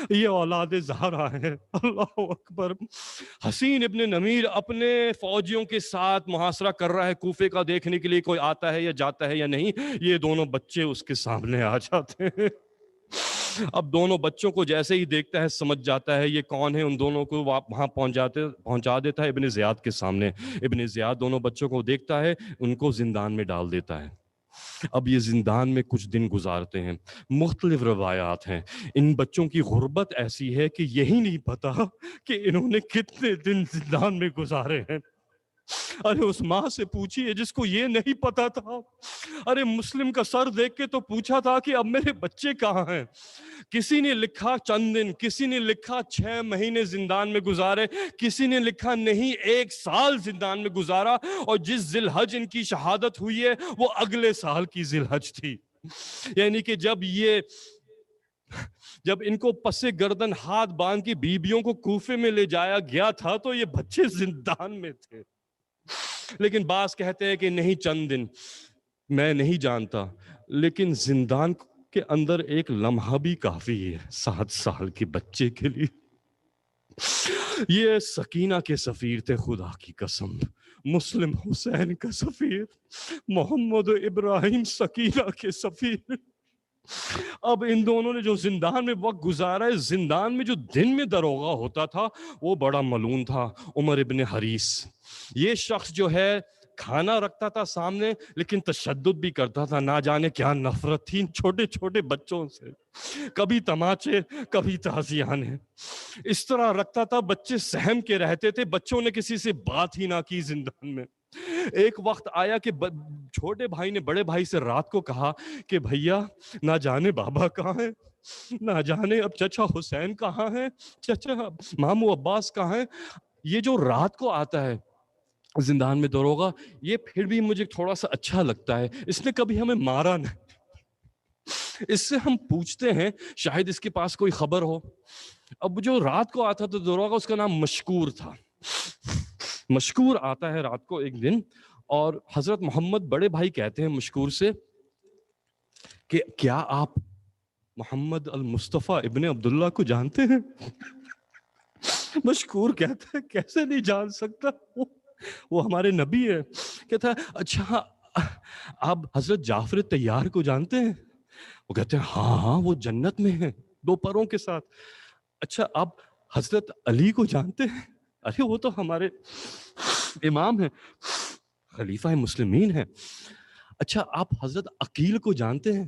یہ اولاد زہرا ہے. اللہ اکبر. حسین ابن نمیر اپنے فوجیوں کے ساتھ محاصرہ کر رہا ہے کوفے کا، دیکھنے کے لیے کوئی آتا ہے یا جاتا ہے یا نہیں. یہ دونوں بچے اس کے سامنے آ جاتے ہیں. اب دونوں بچوں کو جیسے ہی دیکھتا ہے سمجھ جاتا ہے یہ کون ہے. ان دونوں کو وہاں پہنچا دیتا ہے ابن زیاد کے سامنے. ابن زیاد دونوں بچوں کو دیکھتا ہے، ان کو زندان میں ڈال دیتا ہے. اب یہ زندان میں کچھ دن گزارتے ہیں. مختلف روایات ہیں. ان بچوں کی غربت ایسی ہے کہ یہی نہیں پتا کہ انہوں نے کتنے دن زندان میں گزارے ہیں. ارے اس ماں سے پوچھیے جس کو یہ نہیں پتا تھا. ارے مسلم کا سر دیکھ کے تو پوچھا تھا کہ اب میرے بچے کہاں ہیں. کسی نے لکھا چند دن، کسی نے لکھا 6 مہینے زندان میں گزارے، کسی نے لکھا نہیں 1 سال زندان میں گزارا. اور جس ذی الحج ان کی شہادت ہوئی ہے وہ اگلے سال کی ذی الحج تھی. یعنی کہ جب ان کو پس گردن ہاتھ باندھ کی بیویوں کو کوفے میں لے جایا گیا تھا تو یہ بچے زندان میں تھے. لیکن بعض کہتے ہیں کہ نہیں چند دن، میں نہیں جانتا، لیکن زندان کے اندر ایک لمحہ بھی کافی ہے 7 سال کے بچے کے لیے. یہ سکینہ کے سفیر تھے، خدا کی قسم، مسلم حسین کا سفیر، محمد ابراہیم سکینہ کے سفیر. اب ان دونوں نے جو زندان میں وقت گزارا ہے، زندان میں جو دن میں داروغہ ہوتا تھا وہ بڑا ملعون تھا، عمر ابن حریث. یہ شخص جو ہے کھانا رکھتا تھا سامنے لیکن تشدد بھی کرتا تھا. نہ جانے کیا نفرت تھی ان چھوٹے چھوٹے بچوں سے، کبھی تماچے کبھی تعزیانے، اس طرح رکھتا تھا. بچے سہم کے رہتے تھے، بچوں نے کسی سے بات ہی نہ کی زندان میں. ایک وقت آیا کہ چھوٹے بھائی نے بڑے بھائی سے رات کو کہا کہ بھیا نہ جانے بابا کہاں ہیں، نہ جانے اب چچا حسین کہاں ہیں، چچا مامو عباس کہاں ہیں. یہ جو رات کو آتا ہے زندان میں داروغہ، یہ پھر بھی مجھے تھوڑا سا اچھا لگتا ہے، اس نے کبھی ہمیں مارا نہیں. اس سے ہم پوچھتے ہیں شاید اس کے پاس کوئی خبر ہو. اب جو رات کو آتا تھا داروغہ اس کا نام مشکور تھا. مشکور آتا ہے رات کو ایک دن، اور حضرت محمد بڑے بھائی کہتے ہیں مشکور سے کہ کیا آپ محمد المصطفیٰ ابن عبداللہ کو جانتے ہیں؟ مشکور کہتا ہے کیسے نہیں جان سکتا، وہ ہمارے نبی ہے. کہتا ہے اچھا آپ حضرت جعفر طیار کو جانتے ہیں؟ وہ کہتے ہیں ہاں وہ جنت میں ہیں 2 پروں کے ساتھ. اچھا آپ حضرت علی کو جانتے ہیں؟ ارے وہ تو ہمارے امام ہیں، خلیفہ مسلمین ہیں. اچھا آپ حضرت عقیل کو جانتے ہیں؟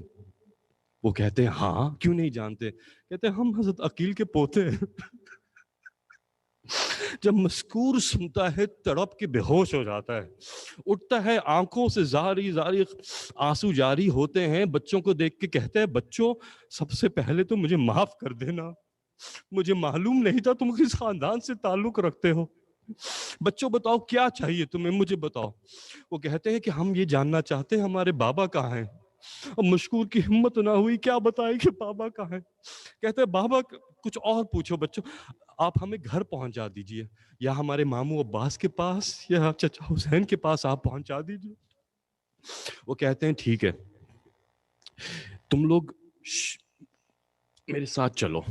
وہ کہتے ہیں ہاں کیوں نہیں جانتے. کہتے ہیں ہم حضرت عقیل کے پوتے ہیں. جب مذکور سنتا ہے تڑپ کے بے ہوش ہو جاتا ہے، اٹھتا ہے، آنکھوں سے زاری آنسو جاری ہوتے ہیں. بچوں کو دیکھ کے کہتے ہیں بچوں سب سے پہلے تو مجھے معاف کر دینا، مجھے معلوم نہیں تھا تم کس خاندان سے تعلق رکھتے ہو. بچوں بتاؤ کیا چاہیے تمہیں, مجھے بتاؤ. وہ کہتے ہیں کہ ہم یہ جاننا چاہتے ہیں ہمارے بابا کہاں ہیں. اب مشکور کی ہمت نہ ہوئی, کیا بتائے کہ بابا کہاں ہیں. کہتے ہیں بابا کچھ اور پوچھو بچوں, آپ ہمیں گھر پہنچا دیجئے, یا ہمارے ماموں عباس کے پاس یا چچا حسین کے پاس آپ پہنچا دیجئے. وہ کہتے ہیں ٹھیک ہے, تم لوگ میرے ساتھ چلو.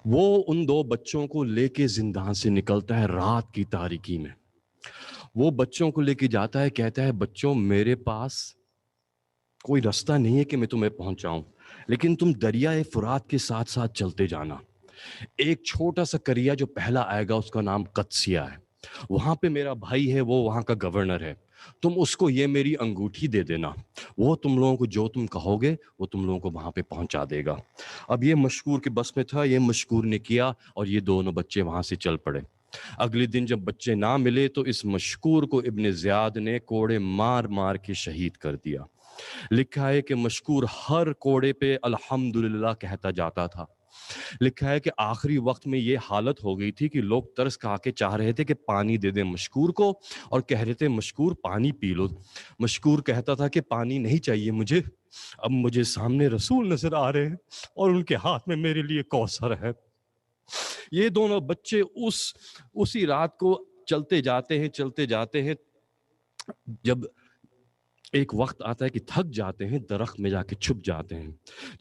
وہ ان دو بچوں کو لے کے زندان سے نکلتا ہے رات کی تاریکی میں. وہ بچوں کو لے کے جاتا ہے, کہتا ہے بچوں میرے پاس کوئی راستہ نہیں ہے کہ میں تمہیں پہنچاؤں, لیکن تم دریائے فرات کے ساتھ ساتھ چلتے جانا. ایک چھوٹا سا کریا جو پہلا آئے گا اس کا نام قدسیہ ہے, وہاں پہ میرا بھائی ہے, وہ وہاں کا گورنر ہے, تم اس کو یہ میری انگوٹھی دے دینا, وہ تم لوگوں کو جو تم کہو گے وہ تم لوگوں کو وہاں پہ پہنچا دے گا. اب یہ مشکور کے بس میں تھا, یہ مشکور نے کیا اور یہ دونوں بچے وہاں سے چل پڑے. اگلے دن جب بچے نہ ملے تو اس مشکور کو ابن زیاد نے کوڑے مار مار کے شہید کر دیا. لکھا ہے کہ مشکور ہر کوڑے پہ الحمدللہ کہتا جاتا تھا. لکھا ہے کہ آخری وقت میں یہ حالت ہو گئی تھی کہ لوگ ترس کھا کے چاہ رہے تھے کہ پانی دے دیں مشکور کو, اور کہہ رہے تھے مشکور پانی پی لو. مشکور کہتا تھا کہ پانی نہیں چاہیے مجھے, اب مجھے سامنے رسول نظر آ رہے ہیں اور ان کے ہاتھ میں میرے لیے کوثر ہے. یہ دونوں بچے اسی رات کو چلتے جاتے ہیں. جب ایک وقت آتا ہے کہ تھک جاتے ہیں, درخت میں جا کے چھپ جاتے ہیں.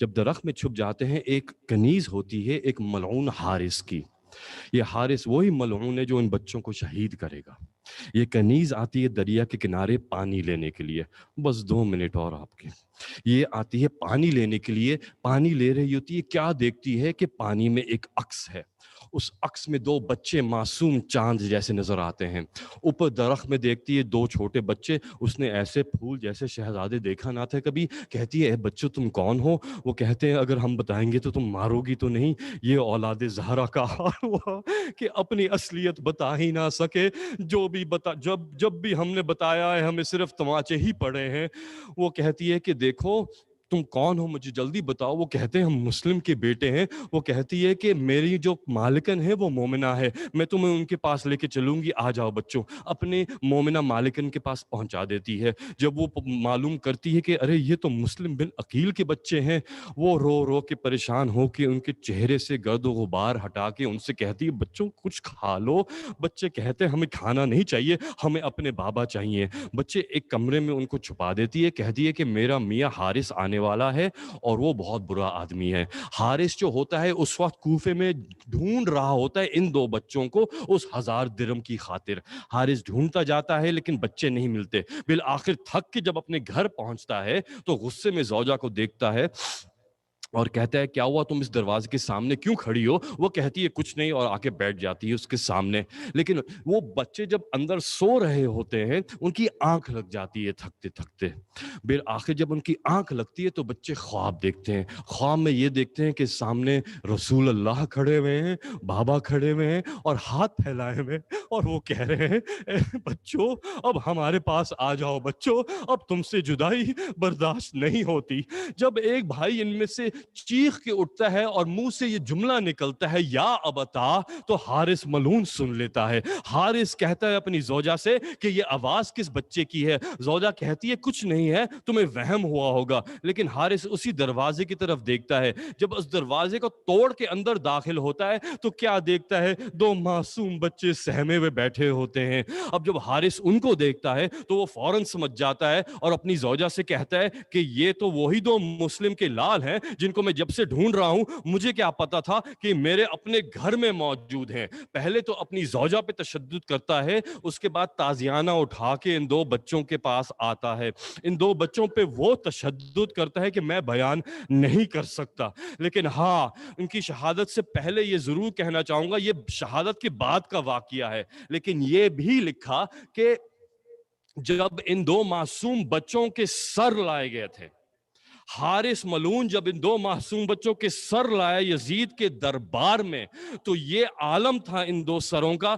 جب درخت میں چھپ جاتے ہیں, ایک کنیز ہوتی ہے ایک ملعون حارث کی. یہ حارث وہی ملعون ہے جو ان بچوں کو شہید کرے گا. یہ کنیز آتی ہے دریا کے کنارے پانی لینے کے لیے, بس 2 منٹ اور آپ کے. یہ آتی ہے پانی لینے کے لیے, پانی لے رہی ہوتی ہے, کیا دیکھتی ہے کہ پانی میں ایک عکس ہے. اس عکس میں 2 بچے معصوم چاند جیسے نظر آتے ہیں. اوپر درخت میں دیکھتی ہے 2 چھوٹے بچے, اس نے ایسے پھول جیسے شہزادے دیکھا نہ تھا کبھی. کہتی ہے اے بچوں تم کون ہو؟ وہ کہتے ہیں اگر ہم بتائیں گے تو تم مارو گی تو نہیں. یہ اولاد زہرا کا حال ہوا کہ اپنی اصلیت بتا ہی نہ سکے. جب بھی ہم نے بتایا ہے ہمیں صرف تماچے ہی پڑے ہیں. وہ کہتی ہے کہ دیکھو تم کون ہو, مجھے جلدی بتاؤ. وہ کہتے ہیں ہم مسلم کے بیٹے ہیں. وہ کہتی ہے کہ میری جو مالکن ہے وہ مومنہ ہے, میں تمہیں ان کے پاس لے کے چلوں گی, آ جاؤ بچوں. اپنے مومنہ مالکن کے پاس پہنچا دیتی ہے. جب وہ معلوم کرتی ہے کہ ارے یہ تو مسلم بن عقیل کے بچے ہیں, وہ رو رو کے پریشان ہو کے ان کے چہرے سے گرد و غبار ہٹا کے ان سے کہتی ہے بچوں کچھ کھا لو. بچے کہتے ہیں ہمیں کھانا نہیں چاہیے, ہمیں اپنے بابا چاہیے. بچے ایک کمرے میں ان کو چھپا دیتی ہے, کہتی ہے کہ میرا میاں حارث آنے والا ہے اور وہ بہت برا آدمی ہے. حارث جو ہوتا ہے اس وقت کوفے میں ڈھونڈ رہا ہوتا ہے ان 2 بچوں کو اس 1000 درہم کی خاطر. حارث ڈھونڈتا جاتا ہے لیکن بچے نہیں ملتے. بالآخر تھک کے جب اپنے گھر پہنچتا ہے تو غصے میں زوجہ کو دیکھتا ہے اور کہتا ہے کیا ہوا, تم اس دروازے کے سامنے کیوں کھڑی ہو؟ وہ کہتی ہے کچھ نہیں, اور آ کے بیٹھ جاتی ہے اس کے سامنے. لیکن وہ بچے جب اندر سو رہے ہوتے ہیں ان کی آنکھ لگ جاتی ہے تھکتے تھکتے. بالآخر جب ان کی آنکھ لگتی ہے تو بچے خواب دیکھتے ہیں. خواب میں یہ دیکھتے ہیں کہ سامنے رسول اللہ کھڑے ہوئے ہیں, بابا کھڑے ہوئے ہیں اور ہاتھ پھیلائے ہوئے, اور وہ کہہ رہے ہیں اے بچوں اب ہمارے پاس آ جاؤ بچوں, اب تم سے جدائی برداشت نہیں ہوتی. جب ایک بھائی ان میں سے چیخ کے اٹھتا ہے اور منہ سے یہ جملہ نکلتا ہے یا ابتا, تو حارث ملعون سن لیتا ہے. حارث کہتا ہے اپنی زوجہ سے کہ یہ آواز کس بچے کی ہے؟ زوجہ کہتی ہے کچھ نہیں ہے, تمہیں وہم ہوا ہوگا. لیکن حارث اسی دروازے کی طرف دیکھتا ہے. جب اس دروازے کو توڑ کے اندر داخل ہوتا ہے تو کیا دیکھتا ہے؟ 2 معصوم بچے سہمے ہوئے بیٹھے ہوتے ہیں. اب جب حارث ان کو دیکھتا ہے تو وہ فوراً سمجھ جاتا ہے اور اپنی زوجہ سے کہتا ہے کہ یہ تو وہی 2 مسلم کے لال ہیں جن کو میں جب سے ڈھونڈ رہا ہوں. مجھے کیا پتا تھا کہ میرے اپنے گھر میں موجود ہیں. پہلے تو اپنی زوجہ پہ تشدد کرتا ہے, اس کے بعد تازیانہ اٹھا کے ان 2 بچوں کے پاس آتا ہے. ان 2 بچوں پہ وہ تشدد کرتا ہے کہ میں بیان نہیں کر سکتا. لیکن ہاں, ان کی شہادت سے پہلے یہ ضرور کہنا چاہوں گا, یہ شہادت کے بعد کا واقعہ ہے, لیکن یہ بھی لکھا کہ جب ان 2 معصوم بچوں کے سر لائے گئے تھے, حارث ملعون جب ان 2 معصوم بچوں کے سر لائے یزید کے دربار میں تو یہ عالم تھا ان 2 سروں کا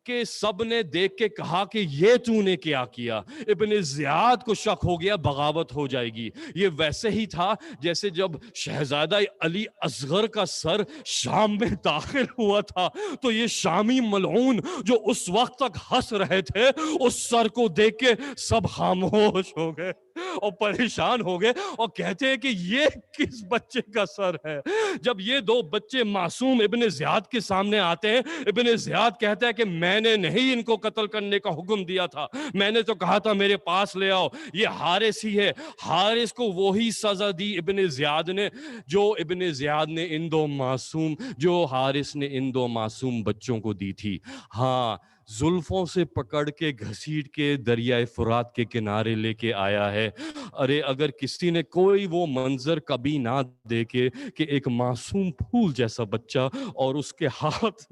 کہ سب نے دیکھ کے کہا کہ یہ تو نے کیا کیا. ابن زیاد کو شک ہو گیا بغاوت ہو جائے گی. یہ ویسے ہی تھا جیسے جب شہزادہ علی اصغر کا سر شام میں داخل ہوا تھا تو یہ شامی ملعون جو اس وقت تک ہنس رہے تھے اس سر کو دیکھ کے سب خاموش ہو گئے اور پریشان ہو گئے اور کہتے ہیں کہ یہ کس بچے کا سر ہے. جب یہ 2 بچے معصوم ابن زیاد کے سامنے آتے ہیں, ابن زیاد کہتا ہے کہ میں نے نہیں ان کو قتل کرنے کا حکم دیا تھا, میں نے تو کہا تھا میرے پاس لے آؤ, یہ حارث ہی ہے. حارث کو وہی سزا دی ابن زیاد نے جو ابن زیاد نے ان 2 معصوم, جو حارث نے ان 2 معصوم بچوں کو دی تھی. ہاں, زلفوں سے پکڑ کے گھسیٹ کے دریائے فرات کے کنارے لے کے آیا ہے. ارے اگر کسی نے کوئی وہ منظر کبھی نہ دیکھے کہ ایک معصوم پھول جیسا بچہ اور اس کے ہاتھ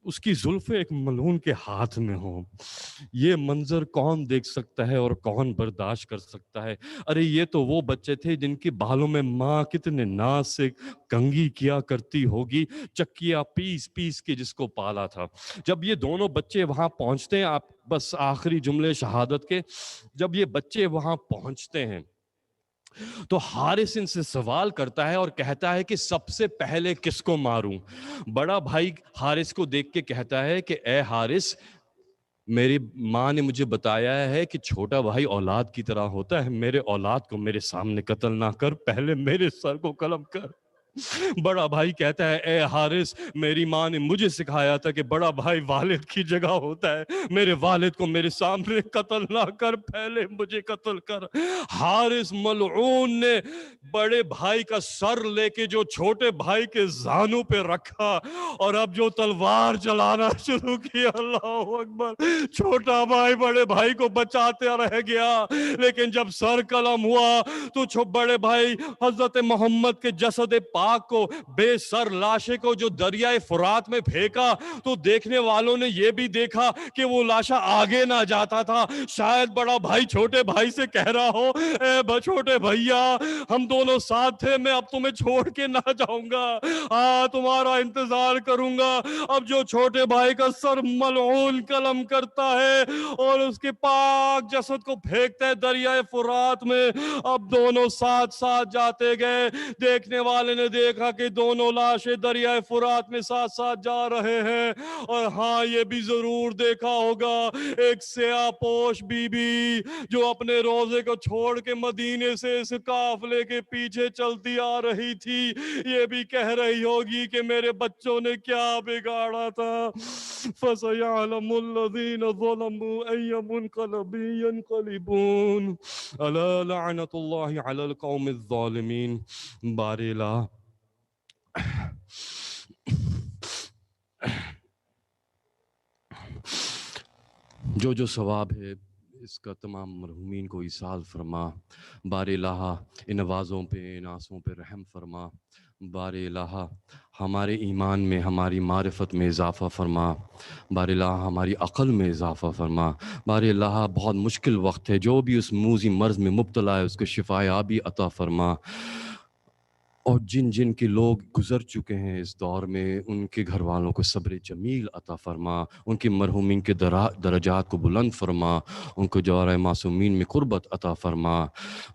اس کی زلفیں ایک ملعون کے ہاتھ میں ہوں, یہ منظر کون دیکھ سکتا ہے اور کون برداشت کر سکتا ہے. ارے یہ تو وہ بچے تھے جن کے بالوں میں ماں کتنے ناز سے کنگھی کیا کرتی ہوگی, چکیا پیس پیس کے جس کو پالا تھا. جب یہ دونوں بچے وہاں پہنچتے ہیں, آپ بس آخری جملے شہادت کے, جب یہ بچے وہاں پہنچتے ہیں تو حارث ان سے سوال کرتا ہے اور کہتا ہے کہ سب سے پہلے کس کو ماروں. بڑا بھائی حارث کو دیکھ کے کہتا ہے کہ اے حارث, میری ماں نے مجھے بتایا ہے کہ چھوٹا بھائی اولاد کی طرح ہوتا ہے, میرے اولاد کو میرے سامنے قتل نہ کر, پہلے میرے سر کو قلم کر. بڑا بھائی کہتا ہے اے حارث, میری ماں نے مجھے سکھایا تھا کہ بڑا بھائی والد کی جگہ ہوتا ہے, میرے والد کو میرے سامنے قتل نہ کر, پہلے مجھے قتل کر. حارث ملعون نے بڑے بھائی کا سر لے کے جو چھوٹے بھائی کے زانوں پہ رکھا اور اب جو تلوار چلانا شروع کیا. اللہ اکبر. چھوٹا بھائی بڑے بھائی کو بچاتے رہ گیا, لیکن جب سر قلم ہوا تو بڑے بھائی حضرت محمد کے جسد پاک کو, بے سر لاشے کو جو دریائے فرات میں پھینکا تو دیکھنے والوں نے یہ بھی دیکھا کہ وہ لاشا آگے نہ جاتا تھا. شاید بڑا بھائی چھوٹے بھائی سے کہہ رہا ہو, اے چھوٹے بھیا ہم دونوں ساتھ تھے, میں اب تمہیں چھوڑ کے نہ جاؤں گا, تمہارا انتظار کروں گا. اب جو چھوٹے بھائی کا سر ملعون قلم کرتا ہے اور اس کے پاک جسد کو پھینکتا ہے دریائے فرات میں. اب دونوں ساتھ ساتھ جاتے گئے. دیکھنے والے نے دیکھا کہ دونوں لاشیں دریائے فرات میں ساتھ ساتھ جا رہے ہیں. اور ہاں, یہ بھی ضرور دیکھا ہوگا ایک سیاہ پوش بی بی جو اپنے روزے کو چھوڑ کے مدینے سے اس قافلے کے پیچھے چلتی آ رہی تھی, یہ بھی کہہ رہی ہوگی کہ میرے بچوں نے کیا بگاڑا تھا. فَسَيَعْلَمُ الَّذِينَ ظَلَمُوا أَيَّ مُنْقَلَبٍ يَنْقَلِبُونَ أَلَا لَعْنَةُ اللَّهِ عَلَى الْقَوْمِ الظَّالِمِينَ. بارلا جو ثواب ہے اس کا تمام مرحومین کو ایصال فرما. بار الہ ان آوازوں پہ, ان آنسوں پہ رحم فرما. بار الہ ہمارے ایمان میں, ہماری معرفت میں اضافہ فرما. بار الہ ہماری عقل میں اضافہ فرما. بار الہ بہت مشکل وقت ہے, جو بھی اس موذی مرض میں مبتلا ہے اس کو شفا یابی عطا فرما. اور جن جن کے لوگ گزر چکے ہیں اس دور میں ان کے گھر والوں کو صبر جمیل عطا فرما. ان کے مرحومین کے درجات کو بلند فرما. ان کو جوار معصومین میں قربت عطا فرما.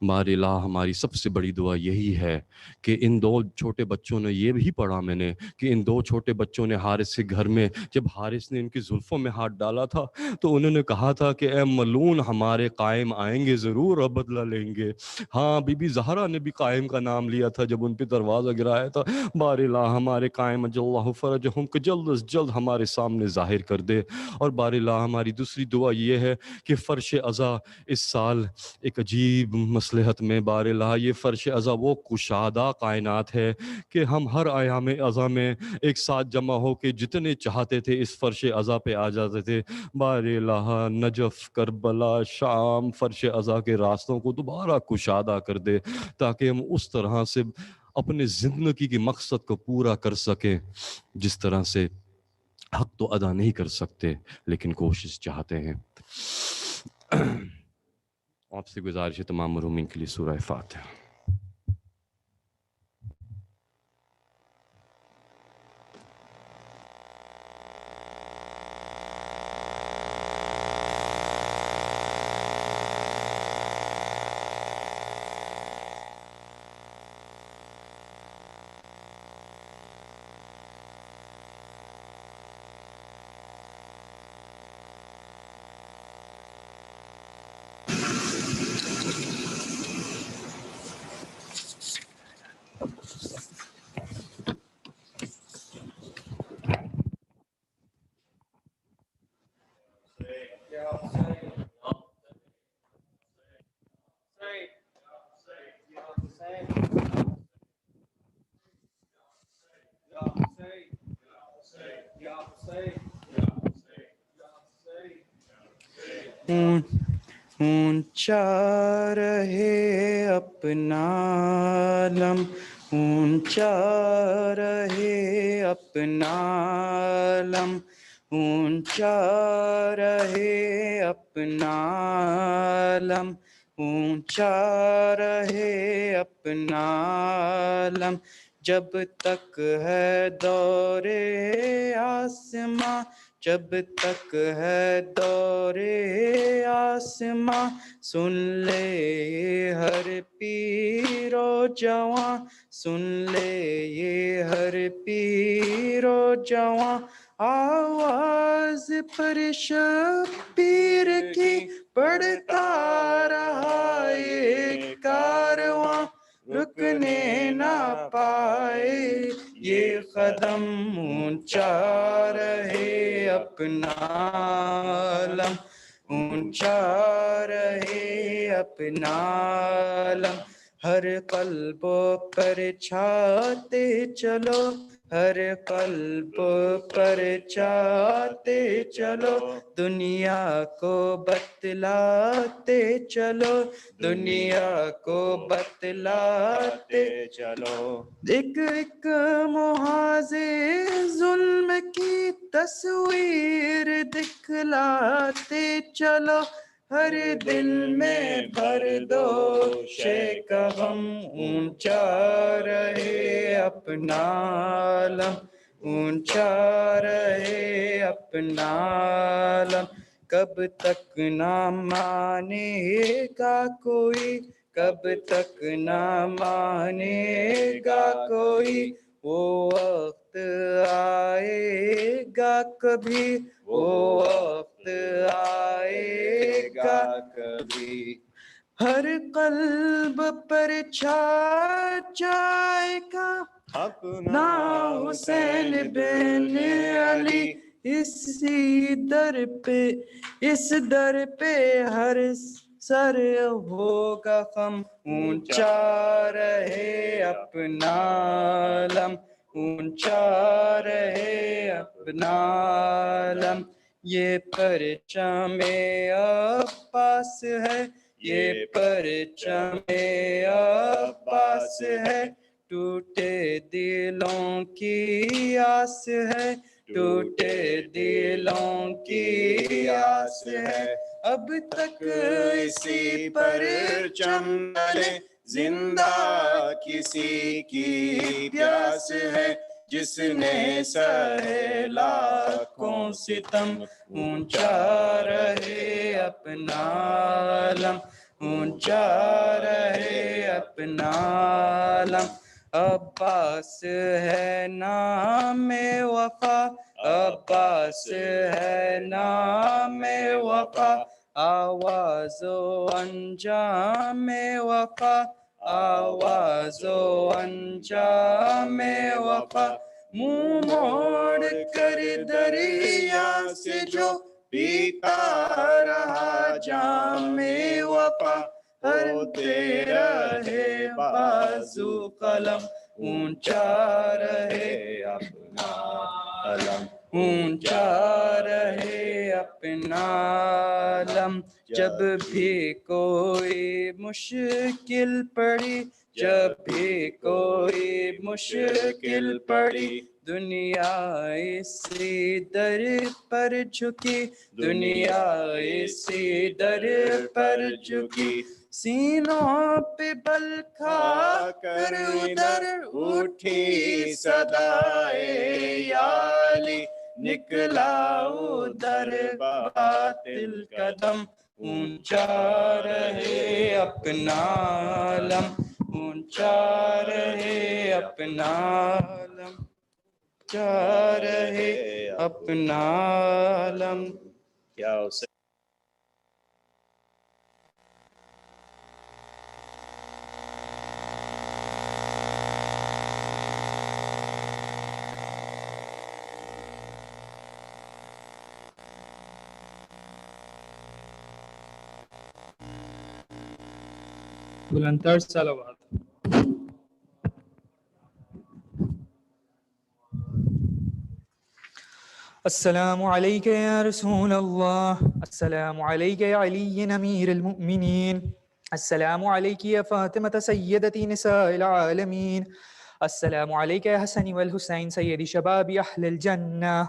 بار الہ ہماری سب سے بڑی دعا یہی ہے کہ ان 2 چھوٹے بچوں نے, یہ بھی پڑھا میں نے کہ ان 2 چھوٹے بچوں نے حارث کے گھر میں جب حارث نے ان کی زلفوں میں ہاتھ ڈالا تھا تو انہوں نے کہا تھا کہ اے ملعون, ہمارے قائم آئیں گے ضرور اور بدلہ لیں گے. ہاں, بی بی زہرا نے بھی قائم کا نام لیا تھا جب ان پہ دروازہ گرایا تھا. بار الہ ہمارے قائم اجل اللہ فرجہم کو جلد از جلد ہمارے سامنے ظاہر کر دے. اور بار الہ ہماری دوسری دعا یہ ہے کہ فرش عزا اس سال ایک عجیب مصلحت میں, بار الہ یہ فرش عزا وہ کشادہ کائنات ہے کہ ہم ہر ایام عزا میں ایک ساتھ جمع ہو کے جتنے چاہتے تھے اس فرش عزا پہ آ جاتے تھے. بار الہ نجف, کربلا, شام, فرش عزا کے راستوں کو دوبارہ کشادہ کر دے تاکہ ہم اس طرح سے اپنے زندگی کے مقصد کو پورا کر سکیں جس طرح سے حق تو ادا نہیں کر سکتے لیکن کوشش چاہتے ہیں. آپ سے گزارش ہے تمام مرحومین کے لیے سورہ فاتحہ. اونچا رہے اپنا علم، اونچا رہے اپنا علم، اونچا رہے اپنا علم، اونچا رہے اپنا علم، جب تک ہے دور آسماں، جب تک ہے دور آسماں، سن لے یہ ہر پیر و جواں، سن لے یہ ہر پیر و جواں، آواز پر شبیر کی پڑھتا رہا یہ کارواں، رکنے نہ پائے یہ قدم، اونچا رہے اپنا علم، اونچا رہے اپنا علم، ہر قلب پر چھاتے چلو، ہر قلب پر چھاتے چلو، دنیا کو بتلاتے چلو، دنیا کو بتلاتے چلو، ایک ایک محاذ ظلم کی تصویر دکھلاتے چلو، ہر دل میں بھر دو شیک غم، اونچا رہے اپنا علم، اونچا رہے اپنا علم، کب تک نہ مانے گا کوئی، کب تک نہ مانے گا کوئی، وہ وقت آئے گا کبھی، وہ وقت آئے گا کبھی، ہر قلب پر چھا جائے گا اپنا حسین بن علی، اسی در پہ، اس در پہ ہر سر ہوگا خم، اونچا رہے اپنا علم، اونچا رہے اپنا علم، یہ پرچم عباس ہے، یہ پرچم عباس ہے، ٹوٹے دلوں کی آس ہے، ٹوٹے دلوں کی آس ہے، اب تک اسی پرچم تلے زندہ کسی کی پیاس ہے، جس نے سہے لاکھوں ستم، اونچا رہے اپنا علم، اونچا رہے اپنا علم، عباس ہے نام وفا، عباس ہے نام وفا، آواز و انجام وفا، آواز و انجام وفا، منہ موڑ کر دریا سے جو پیتا رہا جام وفا، ہوتے رہے بازو قلم، اونچا رہے اپنا علم، اونچا رہے اپنا علم، جب بھی کوئی مشکل پڑی، جب بھی کوئی مشکل پڑی دنیا اسی در پر جھکی دنیا اسی در پر جھکی سینوں پہ بل کھا کر ادھر اٹھی صدائے یا علی نکلا ادھر باطل قدم اونچا رہے اپنا علم اونچا رہے اپنا علم اونچا رہے اپنا علم کیا اسے بلندتر صلوات. السلام عليك يا رسول الله. السلام عليك يا علي أمير المؤمنين. السلام عليك يا فاطمة سيدة نساء العالمين. السلام عليك يا حسن والحسين سيد شباب أهل الجنة.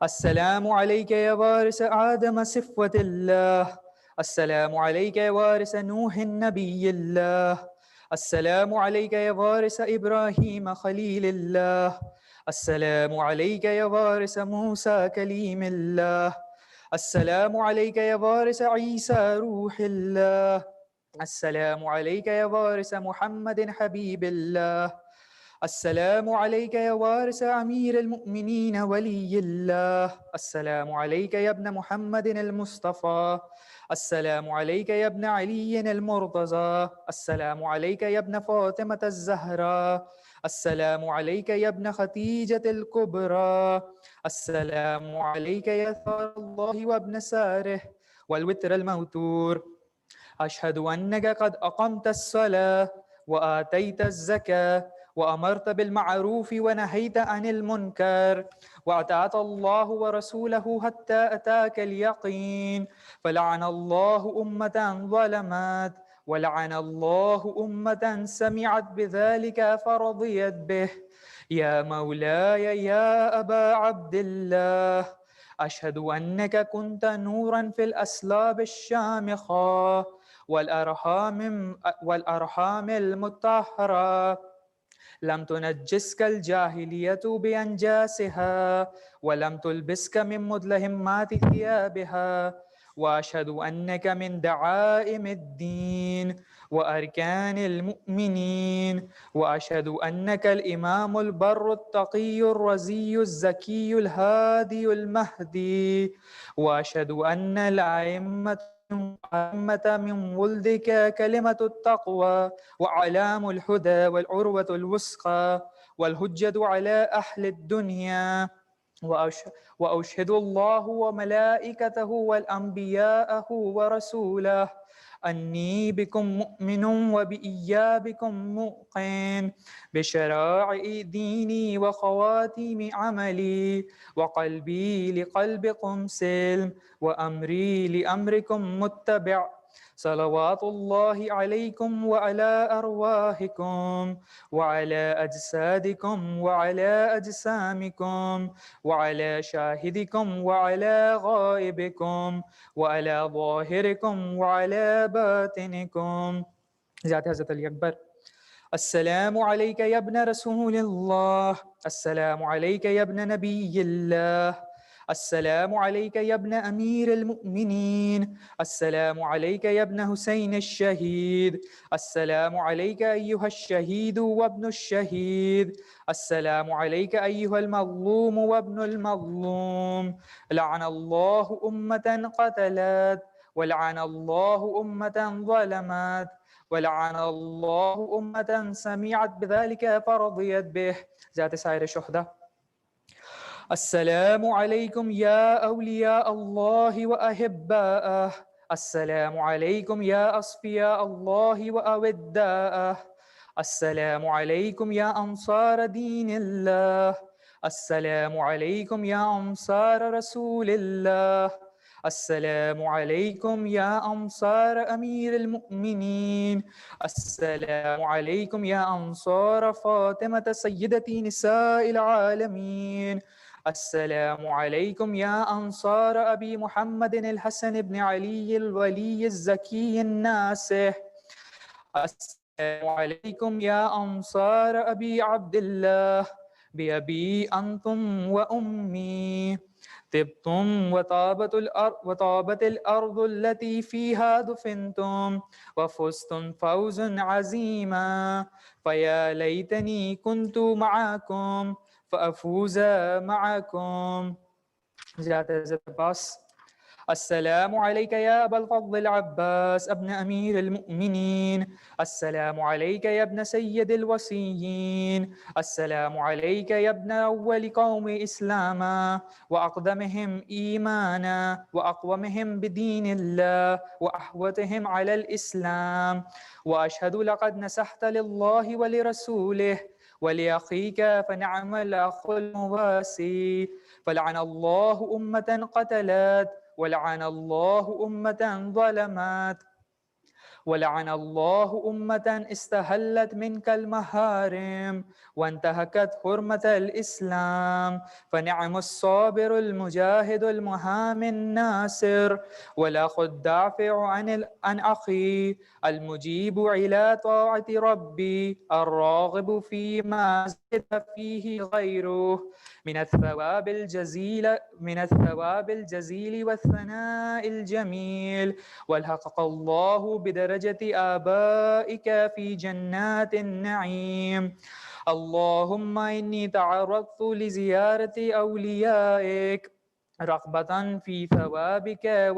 السلام عليك يا وارث آدم صفوة الله. السلام عليك يا وارث نوح النبي الله. السلام عليك يا وارث إبراهيم خليل الله. السلام عليك يا وارث موسى كليم الله. السلام عليك يا وارث عيسى روح الله. السلام عليك يا وارث محمد حبيب الله. السلام عليك يا وارث أمير المؤمنين ولي الله. السلام عليك يا ابن محمد المصطفى. السلام عليك يا ابن علي المرتضى. السلام عليك يا ابن فاطمة الزهراء. السلام عليك يا ابن خديجة الكبرى. السلام عليك يا ثار الله وابن ساره والوتر الموتور. أشهد أنك قد أقمت الصلاة وآتيت الزكاة وأمرت بالمعروف ونهيت عن المنكر وأطعت الله ورسوله حتى أتاك اليقين. فلعن الله أمة ظلمت ولعن الله أمة سمعت بذلك فرضيت به. يا مولاي يا أبا عبد الله أشهد أنك كنت نورا في الأسلاب الشامخة والأرحام المطهرة. لم تنجسك الجاهلية بأنجاسها ولم تلبسك من مدلهمات ثيابها. وأشهد أنك من دعائم الدين وأركان المؤمنين. وأشهد أنك الإمام البر التقي الرزي الزكي الهادي المهدي. وأشهد أن الأئمة من ولدك كلمة التقوى وعلام الهدى والعروة الوثقى والحجة على أهل الدنيا. وأشهد الله وملائكته والأنبياءه ورسوله أني بكم مؤمن وبإيابكم موقن بشرائع ديني وخواتيم عملي وقلبي لقلبكم سلم وأمري لأمركم متبع. صلوات الله عليكم وعلى أرواحكم وعلى أجسادكم وعلى أجسامكم وعلى شاهدكم وعلى غائبكم وعلى ظاهركم وعلى باطنكم. ذات حضرت علی اکبر. السلام عليك يا ابن رسول الله. السلام عليك يا ابن نبي الله. السلام عليك يا ابن أمير المؤمنين. السلام عليك يا ابن حسين الشهيد. السلام عليك أيها الشهيد وابن الشهيد. السلام عليك أيها المظلوم وابن المظلوم. لعن الله أمة قتلت ولعن الله أمة ظلمت ولعن الله أمة سمعت بذلك فرضيت به. ذات سائر الشهداء. السلام عليكم يا أولياء الله وأحباءه. السلام عليكم يا أصفياء الله وأوداءه. السلام عليكم يا أنصار دين الله. السلام عليكم يا أنصار رسول الله. السلام عليكم يا أنصار أمير المؤمنين. السلام عليكم يا أنصار فاطمة سيدة نساء العالمين. السلام عليكم يا أنصار أبي محمد الحسن بن علي الولي الزكي الناصح. السلام عليكم يا أنصار أبي عبد الله بأبي أنتم وأمي. طبتم وطابت الأرض التي فيها دفنتم وفزتم فوزا عظيما. فيا ليتني كنت معكم فأفوز معكم. السلام عليك يا أبا الفضل العباس ابن أمير المؤمنين. السلام عليك يا ابن سيد الوصيين. السلام عليك يا ابن أول قوم إسلاما وأقدمهم إيمانا وأقومهم بدين الله وأحوتهم على الإسلام. وأشهد لقد نصحت لله ولرسوله ولأخيك فنعم الأخ المواسي. فلعن الله أمة قتلت ولعن الله أمة ظلمت ولعن الله أمة استهلت منك المهارم وانتهكت حرمة الإسلام. فنعم الصابر المجاهد المهام الناصر والأخ الدافع عن أخي المجيب إلى طاعة ربي الراغب فيما زاد فيه غيره من الثواب الجزيل والثناء الجميل. والحقق الله بدرجة آبائك في جنات النعيم. اللهم إني تعرضت لزيارة أوليائك رغبة في ثوابك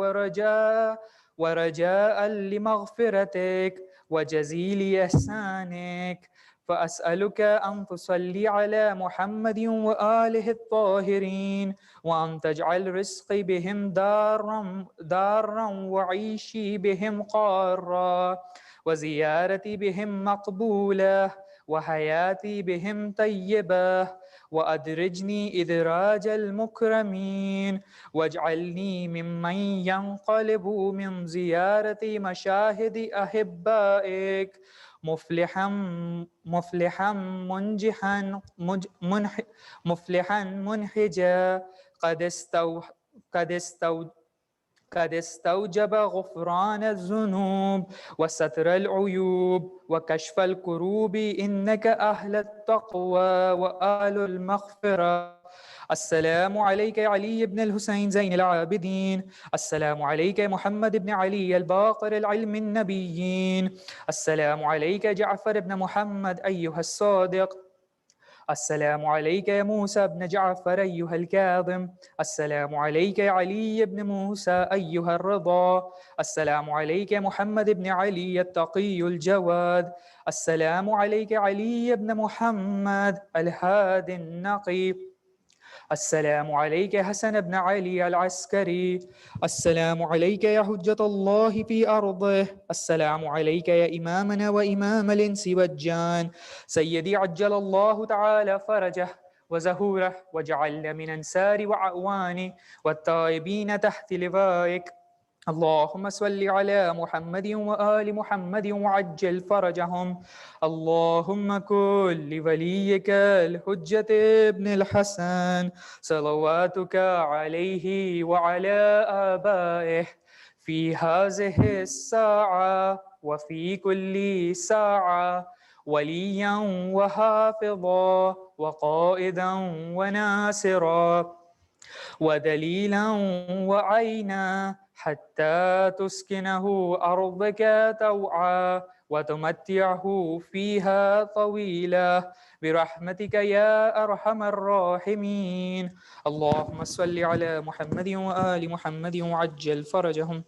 ورجاء لمغفرتك وجزيل إحسانك. فأسألك أن تصلي على محمد وآله الطاهرين وأن تجعل رزقي بهم دارا وعيشي بهم قارا وزيارتي بهم مقبولة وحياتي بهم طيبة وأدرجني إدراج المكرمين واجعلني ممن ينقلب من زيارة مشاهد أحبائك مفلحا منحجا قد استوجب غفران الذنوب وستر العيوب وكشف الكروب إنك أهل التقوى وآل المغفرة. السلام عليك يا علي بن الحسين زين العابدين. السلام عليك يا محمد بن علي الباقر العلم النبيين. السلام عليك جعفر بن محمد أيها الصادق. السلام عليك يا موسى بن جعفر أيها الكاظم. السلام عليك يا علي بن موسى أيها الرضا. السلام عليك يا محمد بن علي التقي الجواد. السلام عليك علي بن محمد الهادي النقي. السلام عليك يا حسن بن علي العسكري. السلام عليك يا حجة الله في أرضه. السلام عليك يا إمامنا وإمام الإنس والجان سيدي عجل الله تعالى فرجه وزهوره وجعلنا من أنصار وأعوان والتائبين تحت لوائك. اللهم صل على محمد وآل محمد وعجل فرجهم. اللهم كن لوليك الحجة ابن الحسن صلواتك عليه وعلى آبائه في هذه الساعة وفي كل ساعة وليا وحافظا وقائدا وناصرا ودليلا وعينا حتى تسكنه أرضك توعا وتمتعه فيها طويلا برحمتك يا أرحم الراحمين. اللهم صل على محمد وآل محمد وعجل فرجهم.